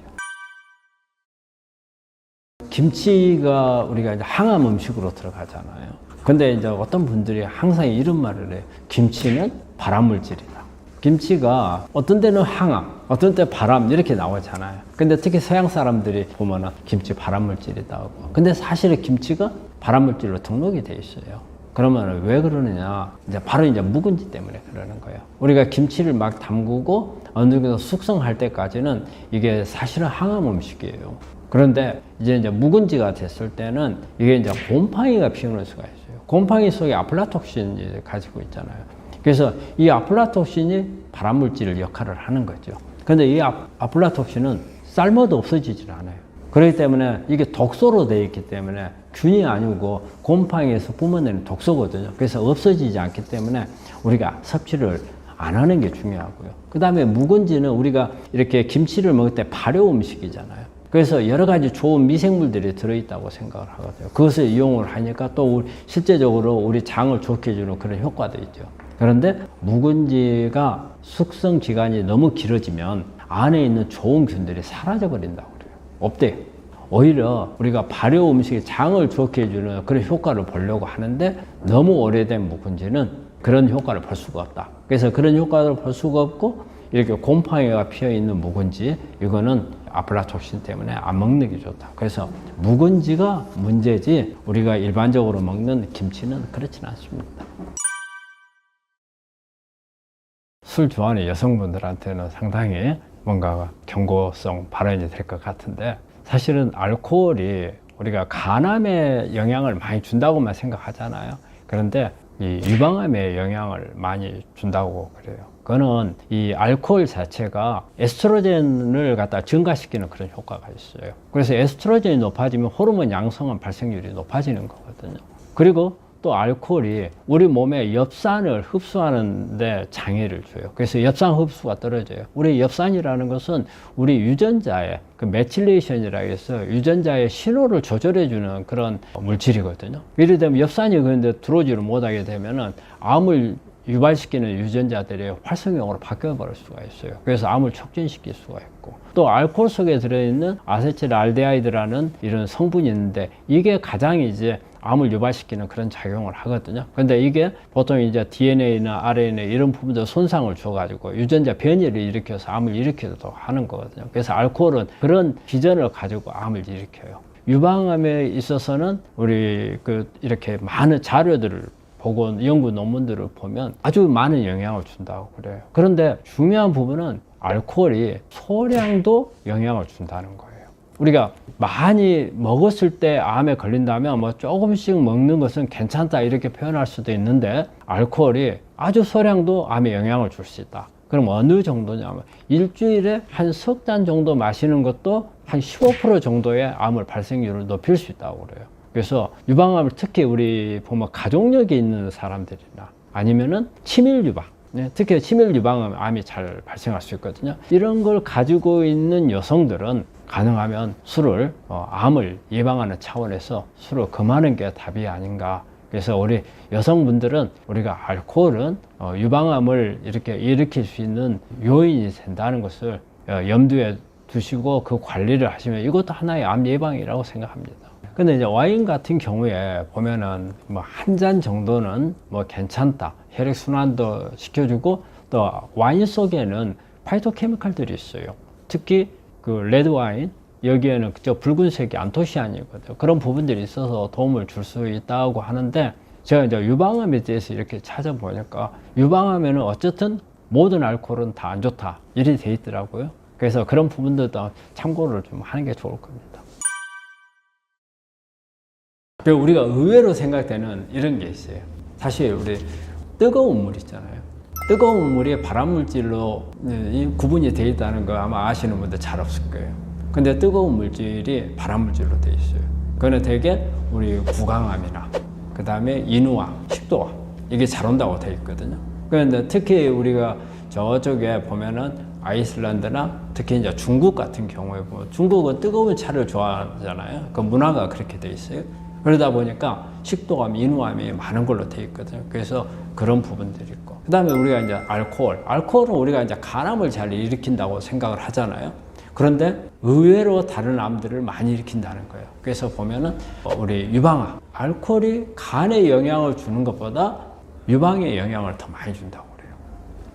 김치가 우리가 이제 항암 음식으로 들어가잖아요. 근데 이제 어떤 분들이 항상 이런 말을 해요. 김치는 발암물질이다. 김치가 어떤 때는 항암, 어떤 때 발암 이렇게 나오잖아요. 근데 특히 서양 사람들이 보면은 김치 발암물질이다 하고. 근데 사실은 김치가 발암물질로 등록이 돼 있어요. 그러면 왜 그러느냐? 이제 바로 이제 묵은지 때문에 그러는 거예요. 우리가 김치를 막 담그고 어느 정도 숙성할 때까지는 이게 사실은 항암 음식이에요. 그런데 이제 묵은지가 됐을 때는 이게 이제 곰팡이가 피우는 수가 있어요. 곰팡이 속에 아플라톡신이 가지고 있잖아요. 그래서 이 아플라톡신이 발암물질 역할을 하는 거죠. 근데 이 아플라톡신은 삶아도 없어지질 않아요. 그렇기 때문에 이게 독소로 되어 있기 때문에 균이 아니고 곰팡이에서 뿜어내는 독소거든요. 그래서 없어지지 않기 때문에 우리가 섭취를 안 하는 게 중요하고요. 그 다음에 묵은지는 우리가 이렇게 김치를 먹을 때 발효 음식이잖아요. 그래서 여러 가지 좋은 미생물들이 들어있다고 생각을 하거든요. 그것을 이용을 하니까 또 실제적으로 우리 장을 좋게 해주는 그런 효과도 있죠. 그런데 묵은지가 숙성 기간이 너무 길어지면 안에 있는 좋은 균들이 사라져 버린다고 그래요. 없대요. 오히려 우리가 발효 음식의 장을 좋게 해주는 그런 효과를 보려고 하는데 너무 오래된 묵은지는 그런 효과를 볼 수가 없다. 그래서 그런 효과를 볼 수가 없고 이렇게 곰팡이가 피어 있는 묵은지, 이거는 아플라톡신 때문에 안 먹는 게 좋다. 그래서 묵은지가 문제지 우리가 일반적으로 먹는 김치는 그렇지는 않습니다. 술 좋아하는 여성분들한테는 상당히 뭔가 경고성 발언이 될 것 같은데, 사실은 알코올이 우리가 간암에 영향을 많이 준다고만 생각하잖아요. 그런데 이 유방암에 영향을 많이 준다고 그래요. 그거는 이 알코올 자체가 에스트로겐을 갖다 증가시키는 그런 효과가 있어요. 그래서 에스트로겐이 높아지면 호르몬 양성한 발생률이 높아지는 거거든요. 그리고 또 알코올이 우리 몸에 엽산을 흡수하는 데 장애를 줘요. 그래서 엽산 흡수가 떨어져요. 우리 엽산이라는 것은 우리 유전자의 그 메틸레이션이라고 해서 유전자의 신호를 조절해주는 그런 물질이거든요. 예를 들면 엽산이 그런데 들어오지를 못하게 되면은 암을 유발시키는 유전자들이 활성형으로 바뀌어버릴 수가 있어요. 그래서 암을 촉진시킬 수가 있고, 또 알코올 속에 들어있는 아세틸알데하이드라는 이런 성분이 있는데 이게 가장 이제 암을 유발시키는 그런 작용을 하거든요. 근데 이게 보통 이제 DNA나 RNA 이런 부분들 손상을 줘가지고 유전자 변이를 일으켜서 암을 일으키기도 하는 거거든요. 그래서 알코올은 그런 기전을 가지고 암을 일으켜요. 유방암에 있어서는 우리 이렇게 많은 자료들을 보고 연구 논문들을 보면 아주 많은 영향을 준다고 그래요. 그런데 중요한 부분은 알코올이 소량도 영향을 준다는 거예요. 우리가 많이 먹었을 때 암에 걸린다면 뭐 조금씩 먹는 것은 괜찮다 이렇게 표현할 수도 있는데, 알코올이 아주 소량도 암에 영향을 줄 수 있다. 그럼 어느 정도냐면 일주일에 한 석 잔 정도 마시는 것도 한 15% 정도의 암을 발생률을 높일 수 있다고 그래요. 그래서 유방암을 특히 우리 보면 가족력이 있는 사람들이나 아니면은 치밀 유방, 특히 치밀 유방암이 잘 발생할 수 있거든요. 이런 걸 가지고 있는 여성들은 가능하면 술을 암을 예방하는 차원에서 술을 금하는 게 답이 아닌가. 그래서 우리 여성분들은 우리가 알코올은 유방암을 이렇게 일으킬 수 있는 요인이 된다는 것을 염두에 두시고 그 관리를 하시면 이것도 하나의 암 예방이라고 생각합니다. 근데 이제 와인 같은 경우에 보면은 뭐 한 잔 정도는 뭐 괜찮다, 혈액순환도 시켜주고 또 와인 속에는 파이토케미칼들이 있어요. 특히 그 레드 와인 여기에는 저 붉은색이 안토시아닌이거든요. 그런 부분들이 있어서 도움을 줄 수 있다고 하는데 제가 이제 유방암에 대해서 이렇게 찾아보니까 유방암에는 어쨌든 모든 알코올은 다 안 좋다 이렇게 돼 있더라고요. 그래서 그런 부분들도 참고를 좀 하는 게 좋을 겁니다. 그리고 우리가 의외로 생각되는 이런 게 있어요. 사실 우리 뜨거운 물 있잖아요. 뜨거운 물이 발암물질로 구분이 되어 있다는 거 아마 아시는 분들 잘 없을 거예요. 근데 뜨거운 물질이 발암물질로 되어 있어요. 그거는 대개 우리 구강암이나 그 다음에 인후암, 식도암 이게 잘 온다고 되어 있거든요. 그런데 특히 우리가 저쪽에 보면은 아이슬란드나 특히 이제 중국 같은 경우에 보면 중국은 뜨거운 차를 좋아하잖아요. 그 문화가 그렇게 되어 있어요. 그러다 보니까 식도암, 인후암이 많은 걸로 되어 있거든요. 그래서 그런 부분들이 있고. 그 다음에 우리가 이제 알코올은 우리가 이제 간암을 잘 일으킨다고 생각을 하잖아요. 그런데 의외로 다른 암들을 많이 일으킨다는 거예요. 그래서 보면은 우리 유방암, 알코올이 간에 영향을 주는 것보다 유방에 영향을 더 많이 준다고 그래요.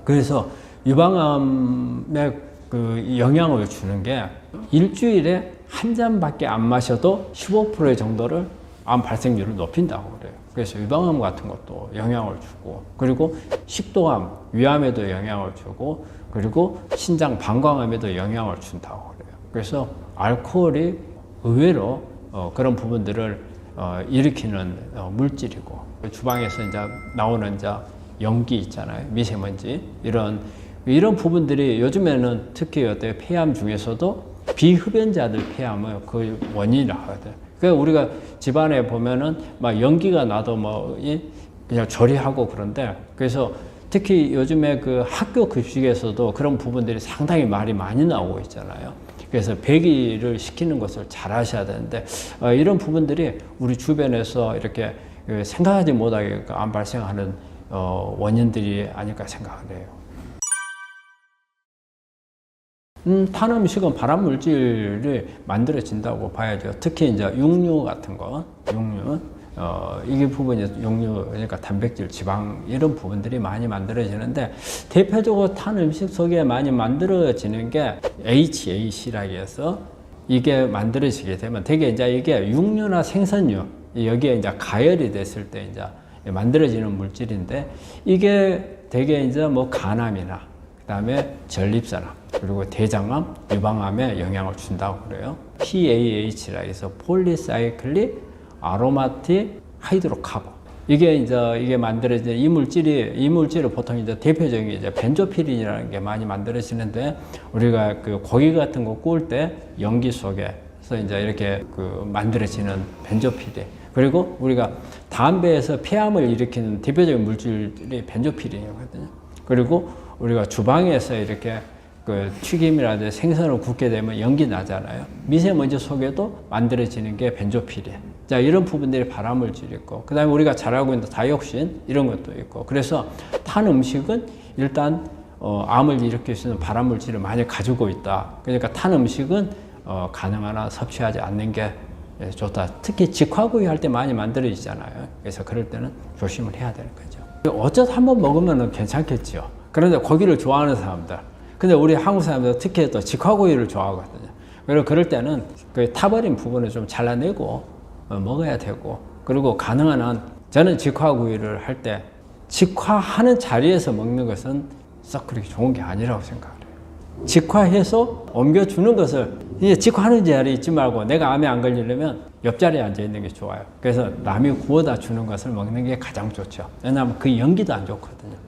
그래서 유방암에 그 영향을 주는 게 일주일에 한 잔밖에 안 마셔도 15% 정도를 암 발생률을 높인다고 그래요. 그래서 유방암 같은 것도 영향을 주고, 그리고 식도암, 위암에도 영향을 주고, 그리고 신장 방광암에도 영향을 준다고 그래요. 그래서 알코올이 의외로 그런 부분들을 일으키는 물질이고, 주방에서 이제 나오는 이제 연기 있잖아요. 미세먼지 이런 부분들이 요즘에는 특히 어때 폐암 중에서도 비흡연자들 폐암은 그 원인이라 하거든. 그러니까 우리가 집안에 보면은 막 연기가 나도 뭐 그냥 조리하고 그런데, 그래서 특히 요즘에 그 학교 급식에서도 그런 부분들이 상당히 말이 많이 나오고 있잖아요. 그래서 배기를 시키는 것을 잘 하셔야 되는데 이런 부분들이 우리 주변에서 이렇게 생각하지 못하게 암 발생하는 원인들이 아닐까 생각을 해요. 탄 음식은 발암 물질이 만들어진다고 봐야죠. 특히 이제 육류 같은 거, 이게 부분이 육류, 그러니까 단백질, 지방 이런 부분들이 많이 만들어지는데 대표적으로 탄 음식 속에 많이 만들어지는 게 HAC라고 해서 이게 만들어지게 되면 되게 이제 이게 육류나 생선류 여기에 이제 가열이 됐을 때 이제 만들어지는 물질인데 이게 되게 이제 뭐 간암이나 그다음에 전립선암 그리고 대장암, 유방암에 영향을 준다고 그래요. PAH라 해서 폴리사이클릭 아로마틱 하이드로카본. 이게 만들어진 이 물질을 보통 이제 대표적인 이제 벤조피린이라는 게 많이 만들어지는데 우리가 그 고기 같은 거 구울 때 연기 속에서 이제 이렇게 그 만들어지는 벤조피린. 그리고 우리가 담배에서 폐암을 일으키는 대표적인 물질이 벤조피린이거든요. 그리고 우리가 주방에서 이렇게 그 튀김이라든지 생선을 굽게 되면 연기 나잖아요. 미세먼지 속에도 만들어지는 게 벤조피린. 자, 이런 부분들이 발암물질이 있고, 그 다음에 우리가 잘 알고 있는 다이옥신 이런 것도 있고, 그래서 탄 음식은 일단 암을 일으킬 수 있는 발암물질을 많이 가지고 있다. 그러니까 탄 음식은 가능한 한 섭취하지 않는 게 좋다. 특히 직화구이 할 때 많이 만들어지잖아요. 그래서 그럴 때는 조심을 해야 되는 거죠. 어쩌다 한번 먹으면 괜찮겠죠. 그런데 고기를 좋아하는 사람들, 근데 우리 한국 사람들 특히 또 직화구이를 좋아하거든요. 그리고 그럴 때는 그 타버린 부분을 좀 잘라내고 먹어야 되고, 그리고 가능한 한 저는 직화구이를 할 때 직화하는 자리에서 먹는 것은 썩 그렇게 좋은 게 아니라고 생각을 해요. 직화해서 옮겨주는 것을 이제 직화하는 자리에 있지 말고 내가 암에 안 걸리려면 옆자리에 앉아 있는 게 좋아요. 그래서 남이 구워다 주는 것을 먹는 게 가장 좋죠. 왜냐하면 그 연기도 안 좋거든요.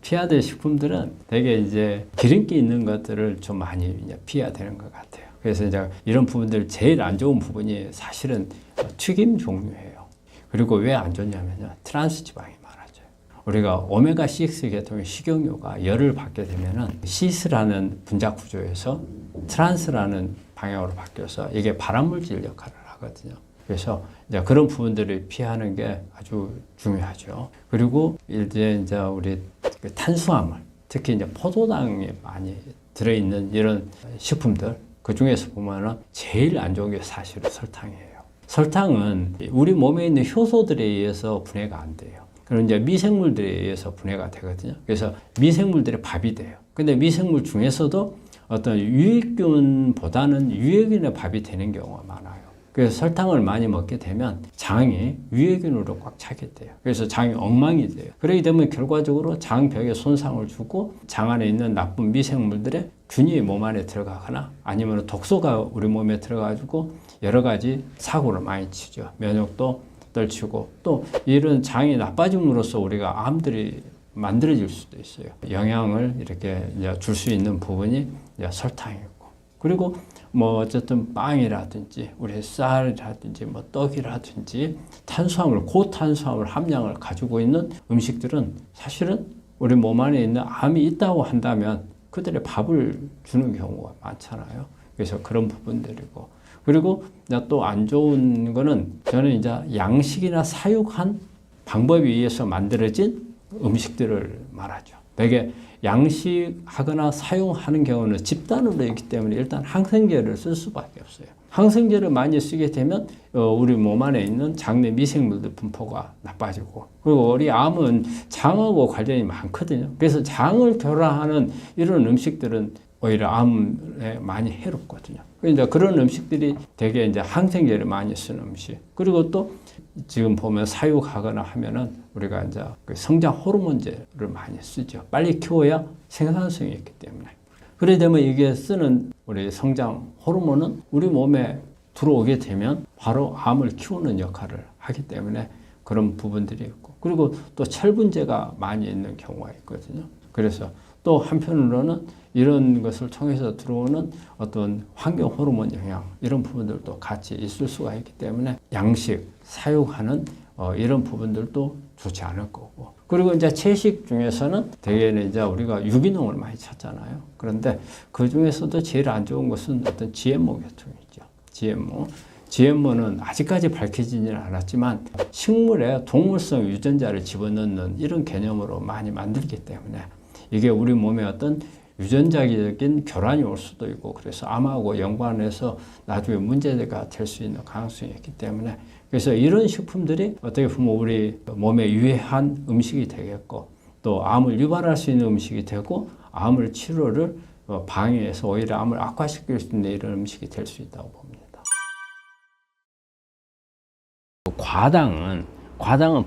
피해야 될 식품들은 되게 이제 기름기 있는 것들을 좀 많이 피해야 되는 것 같아요. 그래서 이제 이런 부분들 제일 안 좋은 부분이 사실은 튀김 종류예요. 그리고 왜 안 좋냐면요. 트랜스 지방이 많아져요. 우리가 오메가6 계통의 식용유가 열을 받게 되면은 시스라는 분자 구조에서 트랜스라는 방향으로 바뀌어서 이게 발암물질 역할을 하거든요. 그래서 이제 그런 부분들을 피하는 게 아주 중요하죠. 그리고 이제 우리 탄수화물, 특히 이제 포도당이 많이 들어있는 이런 식품들, 그 중에서 보면은 제일 안 좋은 게 사실은 설탕이에요. 설탕은 우리 몸에 있는 효소들에 의해서 분해가 안 돼요. 그런 이제 미생물들에 의해서 분해가 되거든요. 그래서 미생물들의 밥이 돼요. 근데 미생물 중에서도 어떤 유익균보다는 유해균의 밥이 되는 경우가 많아요. 그래서 설탕을 많이 먹게 되면 장이 유해균으로 꽉 차게 돼요. 그래서 장이 엉망이 돼요. 그렇기 때문에 결과적으로 장벽에 손상을 주고 장 안에 있는 나쁜 미생물들의 균이 몸 안에 들어가거나 아니면 독소가 우리 몸에 들어가지고 여러 가지 사고를 많이 치죠. 면역도 떨치고 또 이런 장이 나빠짐으로써 우리가 암들이 만들어질 수도 있어요. 영양을 이렇게 줄 수 있는 부분이 설탕이고, 그리고 뭐 어쨌든 빵이라든지 우리 쌀이라든지 뭐 떡이라든지 탄수화물, 고탄수화물 함량을 가지고 있는 음식들은 사실은 우리 몸 안에 있는 암이 있다고 한다면 그들의 밥을 주는 경우가 많잖아요. 그래서 그런 부분들이고, 그리고 또 안 좋은 거는 저는 이제 양식이나 사육한 방법에 의해서 만들어진 음식들을 말하죠. 되게 양식하거나 사용하는 경우는 집단으로 있기 때문에 일단 항생제를 쓸 수밖에 없어요. 항생제를 많이 쓰게 되면 우리 몸 안에 있는 장내 미생물들 분포가 나빠지고, 그리고 우리 암은 장하고 관련이 많거든요. 그래서 장을 교란하는 이런 음식들은 오히려 암에 많이 해롭거든요. 그러니까 그런 음식들이 되게 이제 항생제를 많이 쓰는 음식. 그리고 또 지금 보면 사육하거나 하면은 우리가 이제 그 성장 호르몬제를 많이 쓰죠. 빨리 키워야 생산성이 있기 때문에. 그래 되면 이게 쓰는 우리 성장 호르몬은 우리 몸에 들어오게 되면 바로 암을 키우는 역할을 하기 때문에 그런 부분들이 있고, 그리고 또 철분제가 많이 있는 경우가 있거든요. 그래서 또 한편으로는 이런 것을 통해서 들어오는 어떤 환경 호르몬 영향, 이런 부분들도 같이 있을 수가 있기 때문에 양식, 사육하는 이런 부분들도 좋지 않을 거고, 그리고 이제 채식 중에서는 대개는 이제 우리가 유기농을 많이 찾잖아요. 그런데 그 중에서도 제일 안 좋은 것은 어떤 GMO 계통이죠. GMO는 아직까지 밝혀지지는 않았지만 식물에 동물성 유전자를 집어넣는 이런 개념으로 많이 만들기 때문에 이게 우리 몸에 어떤 유전자적인 교란이 올 수도 있고, 그래서 암하고 연관해서 나중에 문제가 될 수 있는 가능성이 있기 때문에, 그래서 이런 식품들이 어떻게 보면 우리 몸에 유해한 음식이 되겠고, 또 암을 유발할 수 있는 음식이 되고, 암을 치료를 방해해서 오히려 암을 악화시킬 수 있는 이런 음식이 될 수 있다고 봅니다. 과당은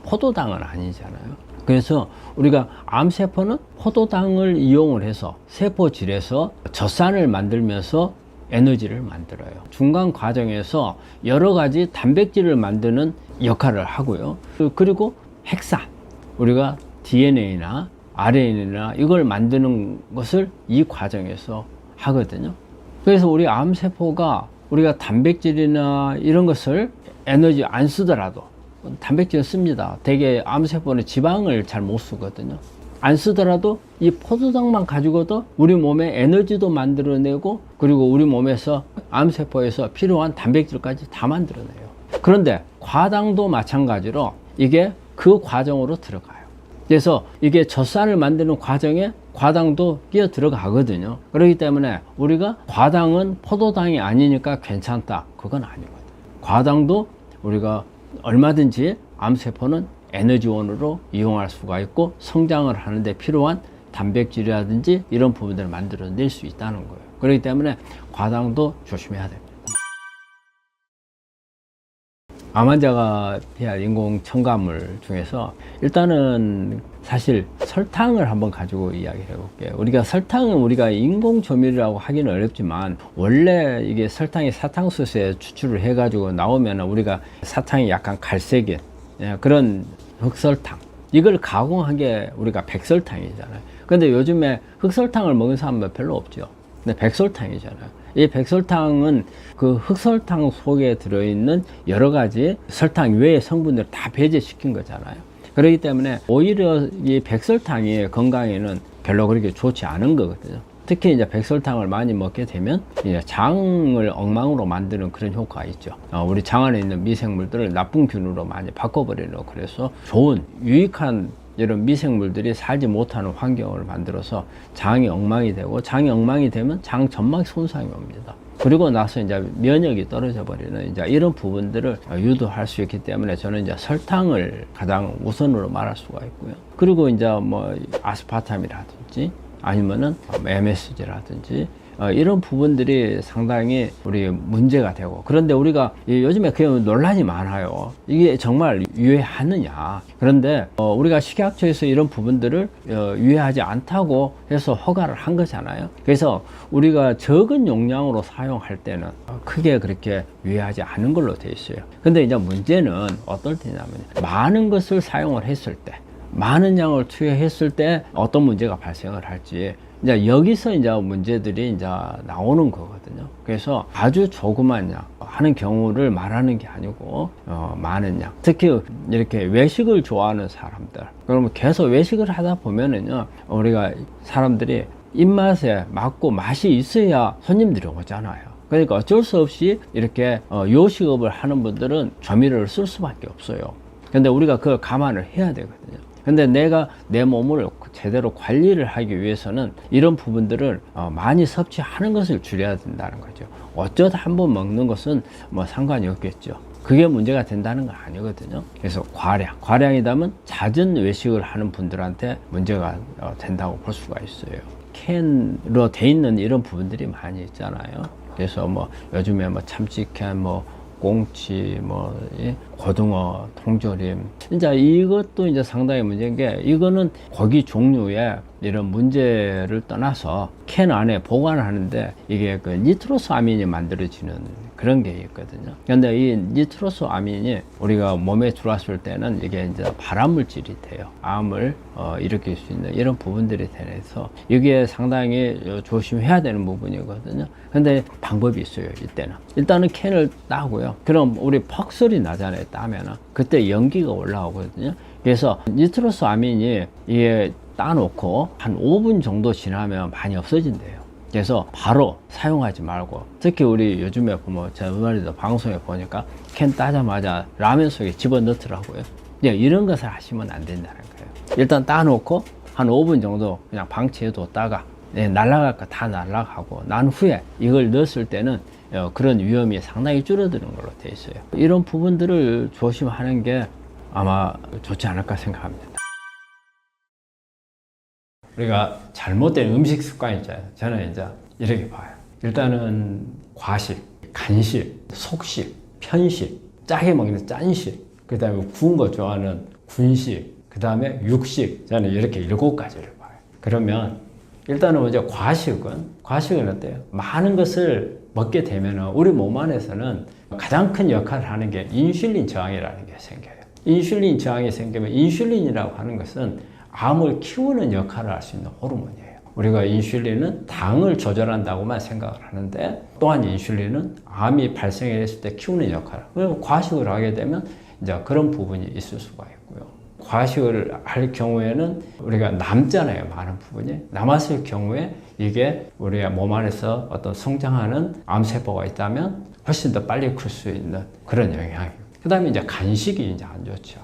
포도당은 아니잖아요. 그래서 우리가 암세포는 포도당을 이용을 해서 세포질에서 젖산을 만들면서 에너지를 만들어요. 중간 과정에서 여러 가지 단백질을 만드는 역할을 하고요. 그리고 핵산, 우리가 DNA나 RNA나 이걸 만드는 것을 이 과정에서 하거든요. 그래서 우리 암세포가 우리가 단백질이나 이런 것을 에너지 안 쓰더라도, 단백질을 씁니다. 대개 암세포는 지방을 잘 못 쓰거든요. 안 쓰더라도 이 포도당만 가지고도 우리 몸에 에너지도 만들어내고, 그리고 우리 몸에서 암세포에서 필요한 단백질까지 다 만들어내요. 그런데 과당도 마찬가지로 이게 그 과정으로 들어가요. 그래서 이게 젖산을 만드는 과정에 과당도 끼어 들어가거든요. 그렇기 때문에 우리가 과당은 포도당이 아니니까 괜찮다, 그건 아니거든요. 과당도 우리가 얼마든지 암세포는 에너지원으로 이용할 수가 있고, 성장을 하는데 필요한 단백질이라든지 이런 부분들을 만들어낼 수 있다는 거예요. 그렇기 때문에 과당도 조심해야 됩니다. 암 환자가 피할 인공 첨가물 중에서 일단은 사실 설탕을 한번 가지고 이야기를 해볼게요. 우리가 설탕은 우리가 인공 조미료라고 하기는 어렵지만, 원래 이게 설탕이 사탕수수에 추출을 해가지고 나오면 우리가 사탕이 약간 갈색인 그런 흑설탕, 이걸 가공한 게 우리가 백설탕이잖아요. 근데 요즘에 흑설탕을 먹은 사람은 별로 없죠. 근데 백설탕이잖아요. 이 백설탕은 그 흑설탕 속에 들어있는 여러 가지 설탕 외의 성분들을 다 배제시킨 거잖아요. 그렇기 때문에 오히려 이 백설탕이 건강에는 별로 그렇게 좋지 않은 거거든요. 특히 이제 백설탕을 많이 먹게 되면 이제 장을 엉망으로 만드는 그런 효과가 있죠. 우리 장 안에 있는 미생물들을 나쁜 균으로 많이 바꿔버리려고, 그래서 좋은 유익한 이런 미생물들이 살지 못하는 환경을 만들어서 장이 엉망이 되고, 장이 엉망이 되면 장 점막 손상이 옵니다. 그리고 나서 이제 면역이 떨어져 버리는 이제 이런 부분들을 유도할 수 있기 때문에 저는 이제 설탕을 가장 우선으로 말할 수가 있고요. 그리고 이제 뭐 아스파탐이라든지 아니면은 MSG라든지 이런 부분들이 상당히 우리 문제가 되고, 그런데 우리가 요즘에 그 논란이 많아요. 이게 정말 유해하느냐. 그런데 우리가 식약처에서 이런 부분들을 유해하지 않다고 해서 허가를 한 거잖아요. 그래서 우리가 적은 용량으로 사용할 때는 크게 그렇게 유해하지 않은 걸로 돼 있어요. 근데 이제 문제는 어떨 때냐면 많은 것을 사용을 했을 때, 많은 양을 투여했을 때 어떤 문제가 발생을 할지, 이제 여기서 이제 문제들이 이제 나오는 거거든요. 그래서 아주 조그만 양 하는 경우를 말하는 게 아니고 많은 양, 특히 이렇게 외식을 좋아하는 사람들, 그러면 계속 외식을 하다 보면은요, 우리가 사람들이 입맛에 맞고 맛이 있어야 손님들이 오잖아요. 그러니까 어쩔 수 없이 이렇게 요식업을 하는 분들은 조미료를 쓸 수밖에 없어요. 근데 우리가 그걸 감안을 해야 되거든요. 근데 내가 내 몸을 제대로 관리를 하기 위해서는 이런 부분들을 많이 섭취하는 것을 줄여야 된다는 거죠. 어쩌다 한번 먹는 것은 뭐 상관이 없겠죠. 그게 문제가 된다는 건 아니거든요. 그래서 과량이다면 잦은 외식을 하는 분들한테 문제가 된다고 볼 수가 있어요. 캔으로 돼 있는 이런 부분들이 많이 있잖아요. 그래서 뭐 요즘에 뭐 참치캔, 뭐 꽁치, 뭐 고등어, 통조림, 진짜 이것도 이제 상당히 문제인 게, 이거는 고기 종류에 이런 문제를 떠나서 캔 안에 보관하는데 이게 그 니트로소아민이 만들어지는 그런 게 있거든요. 근데 이 니트로소아민이 우리가 몸에 들어왔을 때는 이게 이제 발암물질이 돼요. 암을 일으킬 수 있는 이런 부분들이 되서 이게 상당히 조심해야 되는 부분이거든요. 근데 방법이 있어요. 이때는 일단은 캔을 따고요. 그럼 우리 퍽 소리 나잖아요. 따면은 그때 연기가 올라오거든요. 그래서 니트로소아민이 이게 따놓고 한 5분 정도 지나면 많이 없어진대요. 그래서 바로 사용하지 말고, 특히 우리 요즘에 보면 제가 음악에도 방송에 보니까 캔 따자마자 라면 속에 집어넣더라고요. 이런 것을 하시면 안 된다는 거예요. 일단 따놓고 한 5분 정도 그냥 방치해뒀다가 날아갈 거 다 날아가고 난 후에 이걸 넣었을 때는 그런 위험이 상당히 줄어드는 걸로 되어 있어요. 이런 부분들을 조심하는 게 아마 좋지 않을까 생각합니다. 우리가 잘못된 음식 습관이 있잖아요. 저는 이제 이렇게 봐요. 일단은 과식, 간식, 속식, 편식, 짜게 먹는 짠식, 그 다음에 구운 거 좋아하는 군식, 그 다음에 육식, 저는 이렇게 7가지를 봐요. 그러면 일단은 먼저 과식은 어때요? 많은 것을 먹게 되면 우리 몸 안에서는 가장 큰 역할을 하는 게 인슐린 저항이라는 게 생겨요. 인슐린 저항이 생기면, 인슐린이라고 하는 것은 암을 키우는 역할을 할 수 있는 호르몬이에요. 우리가 인슐린은 당을 조절한다고만 생각을 하는데, 또한 인슐린은 암이 발생했을 때 키우는 역할을. 그리고 과식을 하게 되면 이제 그런 부분이 있을 수가 있고요. 과식을 할 경우에는 우리가 남잖아요. 많은 부분이 남았을 경우에 이게 우리가 몸 안에서 어떤 성장하는 암세포가 있다면 훨씬 더 빨리 클 수 있는 그런 영향이에요. 그 다음에 이제 간식이 이제 안 좋죠.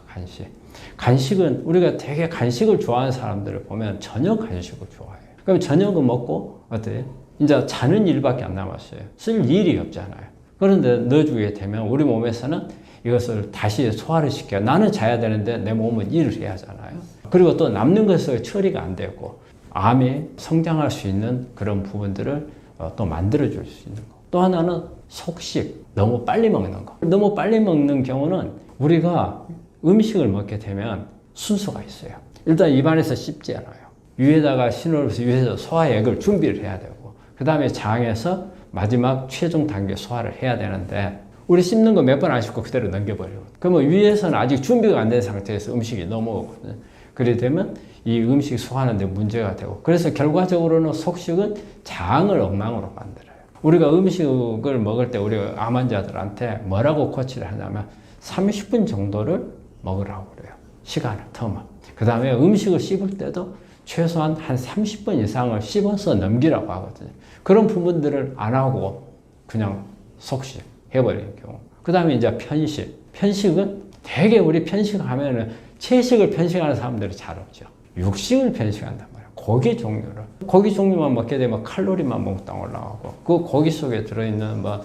간식은 우리가 되게 간식을 좋아하는 사람들을 보면 저녁 간식을 좋아해요. 그럼 저녁은 먹고 어때요? 이제 자는 일밖에 안 남았어요. 쓸 일이 없잖아요. 그런데 넣어주게 되면 우리 몸에서는 이것을 다시 소화를 시켜요. 나는 자야 되는데 내 몸은 일을 해야 하잖아요. 그리고 또 남는 것을 처리가 안 되고 암이 성장할 수 있는 그런 부분들을 또 만들어줄 수 있는 거. 또 하나는 속식, 너무 빨리 먹는 거. 너무 빨리 먹는 경우는 우리가 음식을 먹게 되면 순서가 있어요. 일단 입안에서 씹지 않아요. 위에다가 신호를 해서 위에서 소화액을 준비를 해야 되고, 그 다음에 장에서 마지막 최종 단계 소화를 해야 되는데, 우리 씹는 거 몇 번 안 씹고 그대로 넘겨버려요. 그러면 위에서는 아직 준비가 안 된 상태에서 음식이 넘어오거든요. 그래 되면 이 음식 소화하는 데 문제가 되고, 그래서 결과적으로는 속식은 장을 엉망으로 만들어요. 우리가 음식을 먹을 때 우리 암 환자들한테 뭐라고 코치를 하냐면 30분 정도를 먹으라고 그래요. 시간을, 텀을. 그 다음에 음식을 씹을 때도 최소한 한 30분 이상을 씹어서 넘기라고 하거든요. 그런 부분들을 안 하고 그냥 속식 해버리는 경우. 그 다음에 이제 편식. 편식은 되게 우리 편식하면은 채식을 편식하는 사람들이 잘 없죠. 육식을 편식한단 말이에요. 고기 종류만 먹게 되면 칼로리만 몽땅 올라가고 그 고기 속에 들어있는 뭐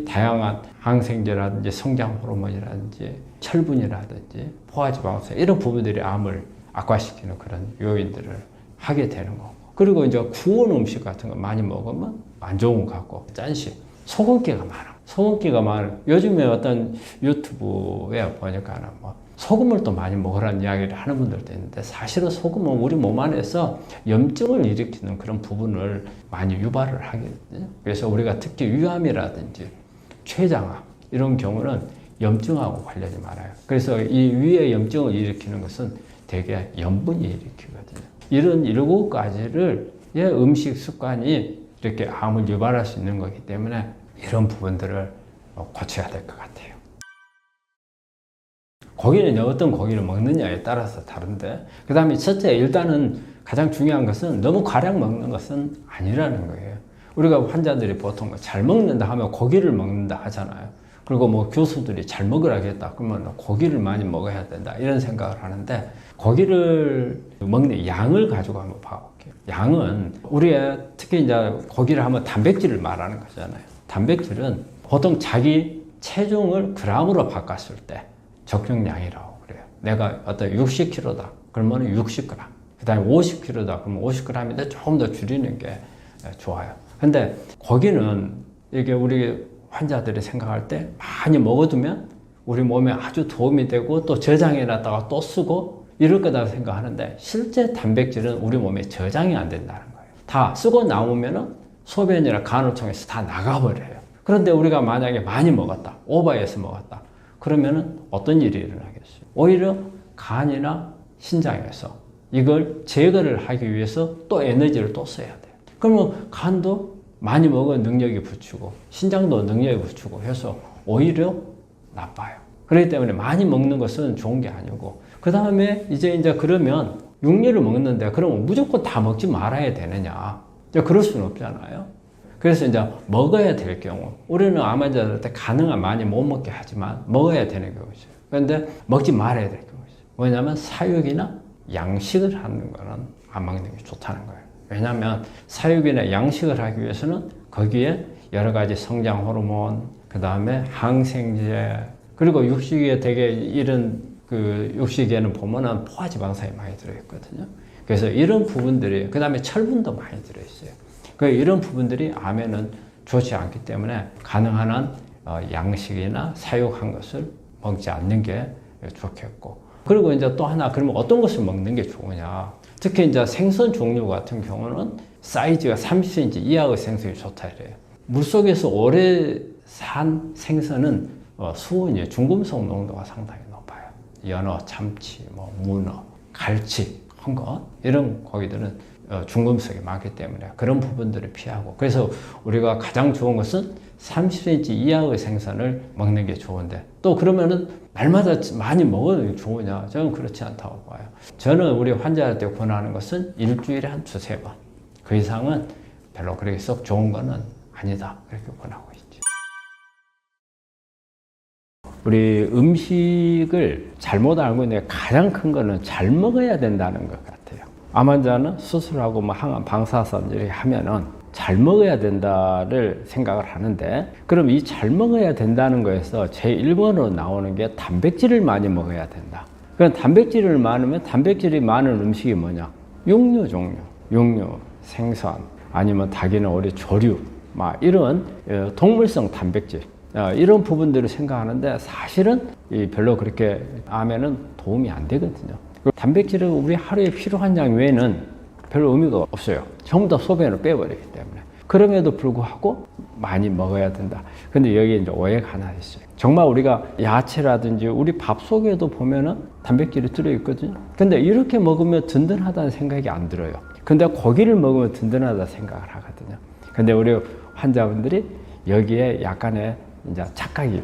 다양한 항생제라든지 성장 호르몬이라든지 철분이라든지 포화지방산 이런 부분들이 암을 악화시키는 그런 요인들을 하게 되는 거고, 그리고 이제 구운 음식 같은 거 많이 먹으면 안 좋은 것 같고, 짠식, 소금기가 많아. 요즘에 어떤 유튜브에 보니까는 뭐 소금을 또 많이 먹으라는 이야기를 하는 분들도 있는데, 사실은 소금은 우리 몸 안에서 염증을 일으키는 그런 부분을 많이 유발을 하거든요. 그래서 우리가 특히 위암이라든지 췌장암 이런 경우는 염증하고 관련이 많아요. 그래서 이 위에 염증을 일으키는 것은 대개 염분이 일으키거든요. 이런 7가지를 음식 습관이 이렇게 암을 유발할 수 있는 거기 때문에 이런 부분들을 고쳐야 될 것 같아요. 고기는 어떤 고기를 먹느냐에 따라서 다른데, 그 다음에 첫째, 일단은 가장 중요한 것은 너무 과량 먹는 것은 아니라는 거예요. 우리가 환자들이 보통 잘 먹는다 하면 고기를 먹는다 하잖아요. 그리고 뭐 교수들이 잘 먹으라겠다 그러면 고기를 많이 먹어야 된다 이런 생각을 하는데, 고기를 먹는 양을 가지고 한번 봐볼게요. 양은 우리의 특히 이제 고기를 하면 단백질을 말하는 거잖아요. 단백질은 보통 자기 체중을 g으로 바꿨을 때 적정량이라고 그래요. 내가 어떤 60kg다 그러면 60g, 그 다음에 50kg다 그러면 50g인데 조금 더 줄이는 게 좋아요. 근데 고기는 이게 우리 환자들이 생각할 때 많이 먹어두면 우리 몸에 아주 도움이 되고 또 저장해 놨다가 또 쓰고 이럴 거다 생각하는데, 실제 단백질은 우리 몸에 저장이 안 된다는 거예요. 다 쓰고 남으면은 소변이나 간을 통해서 다 나가버려요. 그런데 우리가 만약에 많이 먹었다, 오버해서 먹었다 그러면은 어떤 일이 일어나겠어요? 오히려 간이나 신장에서 이걸 제거를 하기 위해서 또 에너지를 또 써야 돼요. 그러면 간도 많이 먹은 능력이 붙이고 신장도 능력이 붙이고 해서 오히려 나빠요. 그렇기 때문에 많이 먹는 것은 좋은 게 아니고, 그 다음에 이제 그러면 육류를 먹는데 그러면 무조건 다 먹지 말아야 되느냐? 이제 그럴 수는 없잖아요. 그래서 이제 먹어야 될 경우, 우리는 암 환자들한테 가능한 많이 못 먹게 하지만 먹어야 되는 경우 있어요. 그런데 먹지 말아야 될 경우 있어요. 왜냐하면 사육이나 양식을 하는 거는 안 먹는 게 좋다는 거예요. 왜냐하면 사육이나 양식을 하기 위해서는 거기에 여러 가지 성장 호르몬, 그 다음에 항생제, 그리고 육식에 되게 이런 육식에는 보면은 포화지방산이 많이 들어있거든요. 그래서 이런 부분들이, 그 다음에 철분도 많이 들어있어요. 이런 부분들이 암에는 좋지 않기 때문에 가능한 한 양식이나 사육한 것을 먹지 않는 게 좋겠고, 그리고 이제 또 하나, 그러면 어떤 것을 먹는 게 좋으냐? 특히 이제 생선 종류 같은 경우는 사이즈가 30cm 이하의 생선이 좋다 이래요. 물속에서 오래 산 생선은 수은이 중금속 농도가 상당히 높아요. 연어, 참치, 문어, 갈치, 헝것 이런 고기들은 중금속이 많기 때문에 그런 부분들을 피하고, 그래서 우리가 가장 좋은 것은 30cm 이하의 생선을 먹는 게 좋은데, 또 그러면은 날마다 많이 먹어도 좋으냐? 저는 그렇지 않다고 봐요. 저는 우리 환자한테 권하는 것은 일주일에 한 2-3번, 그 이상은 별로 그렇게 썩 좋은 거는 아니다 그렇게 권하고 있죠. 우리 음식을 잘못 알고 있는 가장 큰 거는 잘 먹어야 된다는 것 같아요. 암 환자는 수술하고 항암 방사선 이렇게 하면은 잘 먹어야 된다를 생각을 하는데, 그럼 이 잘 먹어야 된다는 거에서 제1번으로 나오는 게 단백질을 많이 먹어야 된다. 그럼 단백질을 단백질이 많은 음식이 뭐냐? 육류 종류, 육류, 생선, 아니면 닭이나 오리, 조류, 이런 동물성 단백질, 이런 부분들을 생각하는데 사실은 별로 그렇게 암에는 도움이 안 되거든요. 단백질은 우리 하루에 필요한 양 외에는 별로 의미가 없어요. 전부 다 소변으로 빼버리기 때문에. 그럼에도 불구하고 많이 먹어야 된다. 근데 여기에 이제 오해가 하나 있어요. 정말 우리가 야채라든지 우리 밥 속에도 보면은 단백질이 들어있거든요. 근데 이렇게 먹으면 든든하다는 생각이 안 들어요. 근데 고기를 먹으면 든든하다 생각을 하거든요. 근데 우리 환자분들이 여기에 약간의 이제 착각이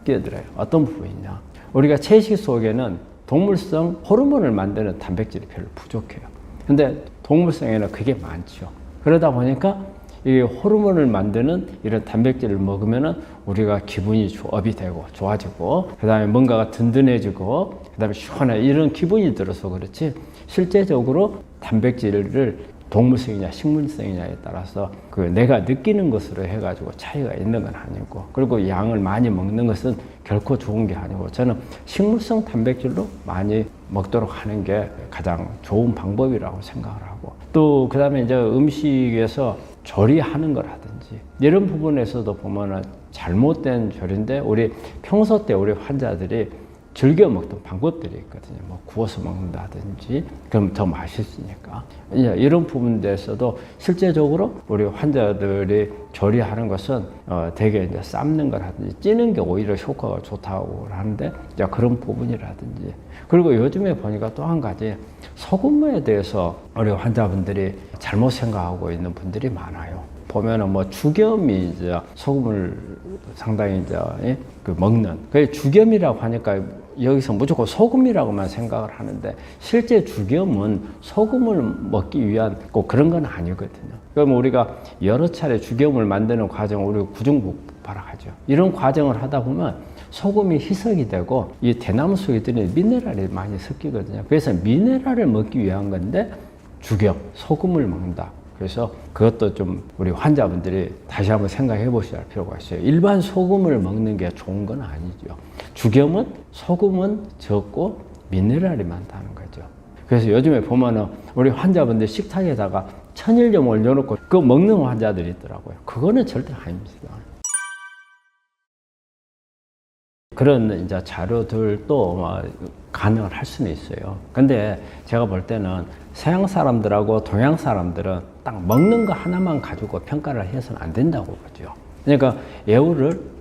끼어들어요. 어떤 부분이냐? 우리가 채식 속에는 동물성 호르몬을 만드는 단백질이 별로 부족해요. 근데 동물성에는 그게 많죠. 그러다 보니까 이 호르몬을 만드는 이런 단백질을 먹으면은 우리가 기분이 업이 되고 좋아지고, 그 다음에 뭔가가 든든해지고, 그 다음에 시원해 이런 기분이 들어서 그렇지, 실제적으로 단백질을 동물성이냐 식물성이냐에 따라서 그 내가 느끼는 것으로 해가지고 차이가 있는 건 아니고, 그리고 양을 많이 먹는 것은 결코 좋은 게 아니고, 저는 식물성 단백질로 많이 먹도록 하는 게 가장 좋은 방법이라고 생각을 하고, 또 그 다음에 이제 음식에서 조리하는 거라든지 이런 부분에서도 보면은 잘못된 조리인데, 우리 평소 때 우리 환자들이 즐겨 먹던 방법들이 있거든요. 뭐 구워서 먹는다든지, 그럼 더 맛있으니까. 이런 부분에서도 실제적으로 우리 환자들이 조리하는 것은 되게 이제 삶는 거라든지 찌는 게 오히려 효과가 좋다고 하는데, 이제 그런 부분이라든지. 그리고 요즘에 보니까 또 한 가지, 소금에 대해서 우리 환자분들이 잘못 생각하고 있는 분들이 많아요. 보면은 뭐 주겸이 이제 소금을 상당히 이제 먹는, 그 주겸이라고 하니까 여기서 무조건 소금이라고만 생각을 하는데, 실제 주겸은 소금을 먹기 위한 꼭 그런 건 아니거든요. 그럼 우리가 여러 차례 주겸을 만드는 과정을 우리가 구중복발하죠. 이런 과정을 하다 보면 소금이 희석이 되고 이 대나무 속에 들은 미네랄이 많이 섞이거든요. 그래서 미네랄을 먹기 위한 건데 주겸, 소금을 먹는다. 그래서 그것도 좀 우리 환자분들이 다시 한번 생각해 보셔야 할 필요가 있어요. 일반 소금을 먹는 게 좋은 건 아니죠. 주겸은 소금은 적고 미네랄이 많다는 거죠. 그래서 요즘에 보면은 우리 환자분들 식탁에다가 천일염 올려놓고 그거 먹는 환자들이 있더라고요. 그거는 절대 아닙니다. 그런 이제 자료들도 가능을 할 수는 있어요. 근데 제가 볼 때는 서양 사람들하고 동양 사람들은 딱 먹는 거 하나만 가지고 평가를 해서는 안 된다고 보죠. 그러니까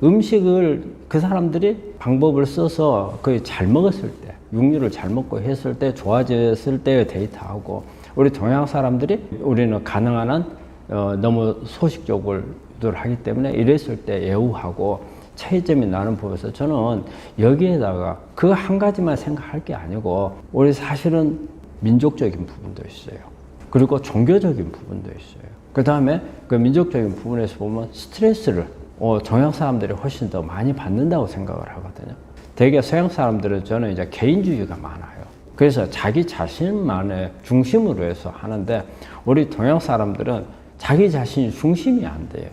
음식을 그 사람들이 방법을 써서 거의 잘 먹었을 때, 육류를 잘 먹고 했을 때 좋아졌을 때 데이터하고, 우리 동양 사람들이 우리는 가능한 한 너무 소식적으로 하기 때문에 이랬을 때 예우하고 차이점이 나는 부분에서 저는 여기에다가 그 한 가지만 생각할 게 아니고, 우리 사실은 민족적인 부분도 있어요. 그리고 종교적인 부분도 있어요. 그 다음에 그 민족적인 부분에서 보면 스트레스를 동양 사람들이 훨씬 더 많이 받는다고 생각을 하거든요. 대개 서양 사람들은 저는 이제 개인주의가 많아요. 그래서 자기 자신만의 중심으로 해서 하는데, 우리 동양 사람들은 자기 자신이 중심이 안 돼요.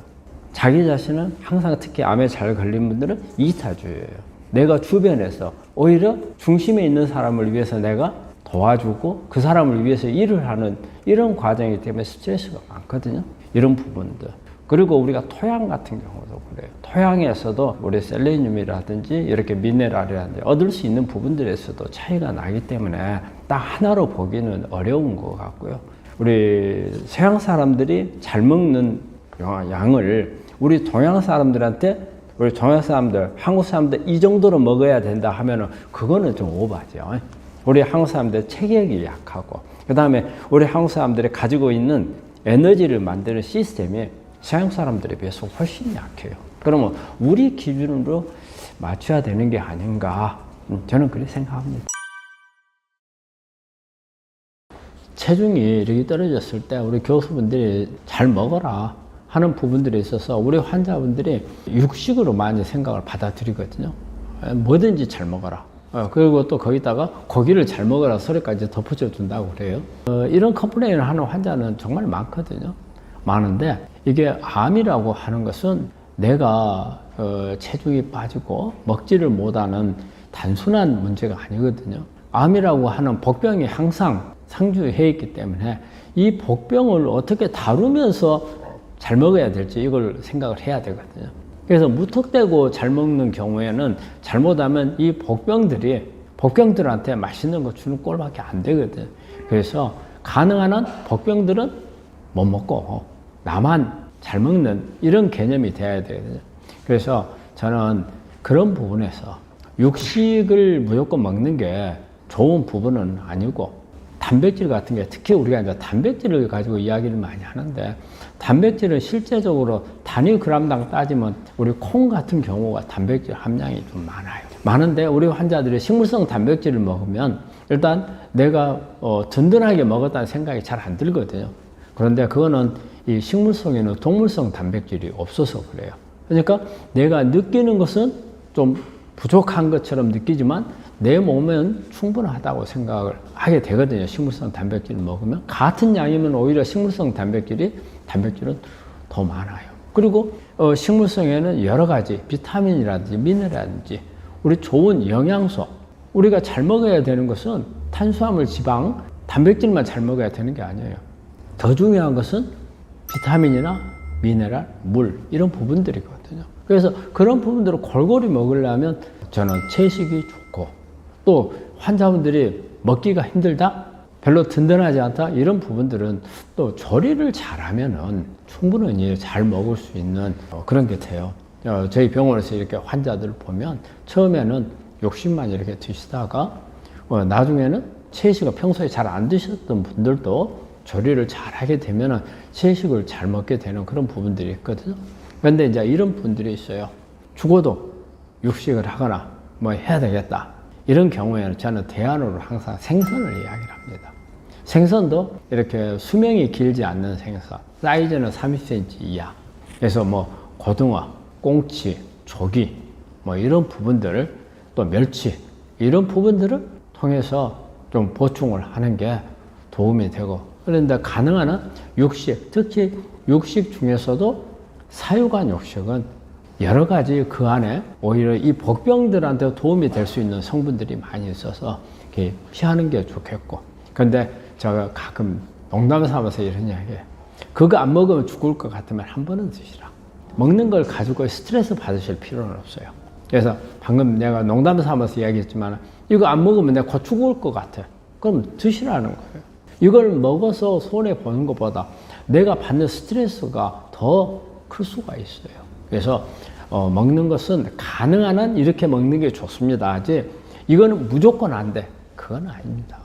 자기 자신은 항상, 특히 암에 잘 걸린 분들은 이타주의예요. 내가 주변에서 오히려 중심에 있는 사람을 위해서 내가 도와주고 그 사람을 위해서 일을 하는 이런 과정이기 때문에 스트레스가 많거든요. 이런 부분들. 그리고 우리가 토양 같은 경우도 그래요. 토양에서도 우리 셀레늄이라든지 이렇게 미네랄이라든지 얻을 수 있는 부분들에서도 차이가 나기 때문에 딱 하나로 보기는 어려운 것 같고요. 우리 서양 사람들이 잘 먹는 양을 우리 동양 사람들한테, 우리 동양 사람들, 한국 사람들 이 정도로 먹어야 된다 하면은 그거는 좀 오바죠. 우리 한국 사람들 체격이 약하고, 그 다음에 우리 한국 사람들이 가지고 있는 에너지를 만드는 시스템이 서양 사람들에 비해서 훨씬 약해요. 그러면 우리 기준으로 맞춰야 되는 게 아닌가, 저는 그렇게 생각합니다. 체중이 이렇게 떨어졌을 때 우리 교수분들이 잘 먹어라 하는 부분들에 있어서 우리 환자분들이 육식으로 많이 생각을 받아들이거든요. 뭐든지 잘 먹어라. 그리고 또 거기다가 고기를 잘 먹어라 소리까지 덧붙여 준다고 그래요. 이런 컴플레인을 하는 환자는 정말 많거든요. 많은데 이게 암이라고 하는 것은 내가 체중이 빠지고 먹지를 못하는 단순한 문제가 아니거든요. 암이라고 하는 복병이 항상 상주해 있기 때문에 이 복병을 어떻게 다루면서 잘 먹어야 될지 이걸 생각을 해야 되거든요. 그래서 무턱대고 잘 먹는 경우에는 잘못하면 이 복병들한테 맛있는 거 주는 꼴밖에 안 되거든. 그래서 가능한 한 복병들은 못 먹고 나만 잘 먹는 이런 개념이 돼야 되거든요. 그래서 저는 그런 부분에서 육식을 무조건 먹는 게 좋은 부분은 아니고, 단백질 같은 게, 특히 우리가 이제 단백질을 가지고 이야기를 많이 하는데, 단백질은 실제적으로 단위 그램당 따지면 우리 콩 같은 경우가 단백질 함량이 좀 많아요. 많은데 우리 환자들이 식물성 단백질을 먹으면 일단 내가 든든하게 먹었다는 생각이 잘 안 들거든요. 그런데 그거는 이 식물성에는 동물성 단백질이 없어서 그래요. 그러니까 내가 느끼는 것은 좀 부족한 것처럼 느끼지만 내 몸은 충분하다고 생각을 하게 되거든요. 식물성 단백질을 먹으면 같은 양이면 오히려 식물성 단백질은 더 많아요. 그리고 식물성에는 여러 가지 비타민이라든지 미네랄이라든지 우리 좋은 영양소, 우리가 잘 먹어야 되는 것은 탄수화물, 지방, 단백질만 잘 먹어야 되는 게 아니에요. 더 중요한 것은 비타민이나 미네랄, 물 이런 부분들이거든요. 그래서 그런 부분들을 골고루 먹으려면 저는 채식이 좋고, 또 환자분들이 먹기가 힘들다, 별로 든든하지 않다 이런 부분들은 또 조리를 잘하면은 충분히 잘 먹을 수 있는 그런 게 돼요. 저희 병원에서 이렇게 환자들을 보면 처음에는 욕심만 이렇게 드시다가 나중에는 채식을 평소에 잘 안 드셨던 분들도 조리를 잘 하게 되면은 채식을 잘 먹게 되는 그런 부분들이 있거든요. 그런데 이제 이런 분들이 있어요. 죽어도 육식을 하거나 뭐 해야 되겠다. 이런 경우에는 저는 대안으로 항상 생선을 이야기를 합니다. 생선도 이렇게 수명이 길지 않는 생선, 사이즈는 30cm 이하. 그래서 뭐 고등어, 꽁치, 조기, 뭐 이런 부분들을, 또 멸치, 이런 부분들을 통해서 좀 보충을 하는 게 도움이 되고, 그런데 가능한 한 육식, 특히 육식 중에서도 사유관 육식은 여러 가지 그 안에 오히려 이 복병들한테 도움이 될 수 있는 성분들이 많이 있어서 이렇게 피하는 게 좋겠고. 근데 제가 가끔 농담 삼아서 이런 이야기해요. 그거 안 먹으면 죽을 것 같으면 한 번은 드시라. 먹는 걸 가지고 스트레스 받으실 필요는 없어요. 그래서 방금 내가 농담 삼아서 이야기했지만 이거 안 먹으면 내가 곧 죽을 것 같아. 그럼 드시라는 거예요. 이걸 먹어서 손해보는 것보다 내가 받는 스트레스가 더 클 수가 있어요. 그래서 먹는 것은 가능한 한 이렇게 먹는 게 좋습니다. 이제 이거는 무조건 안 돼. 그건 아닙니다.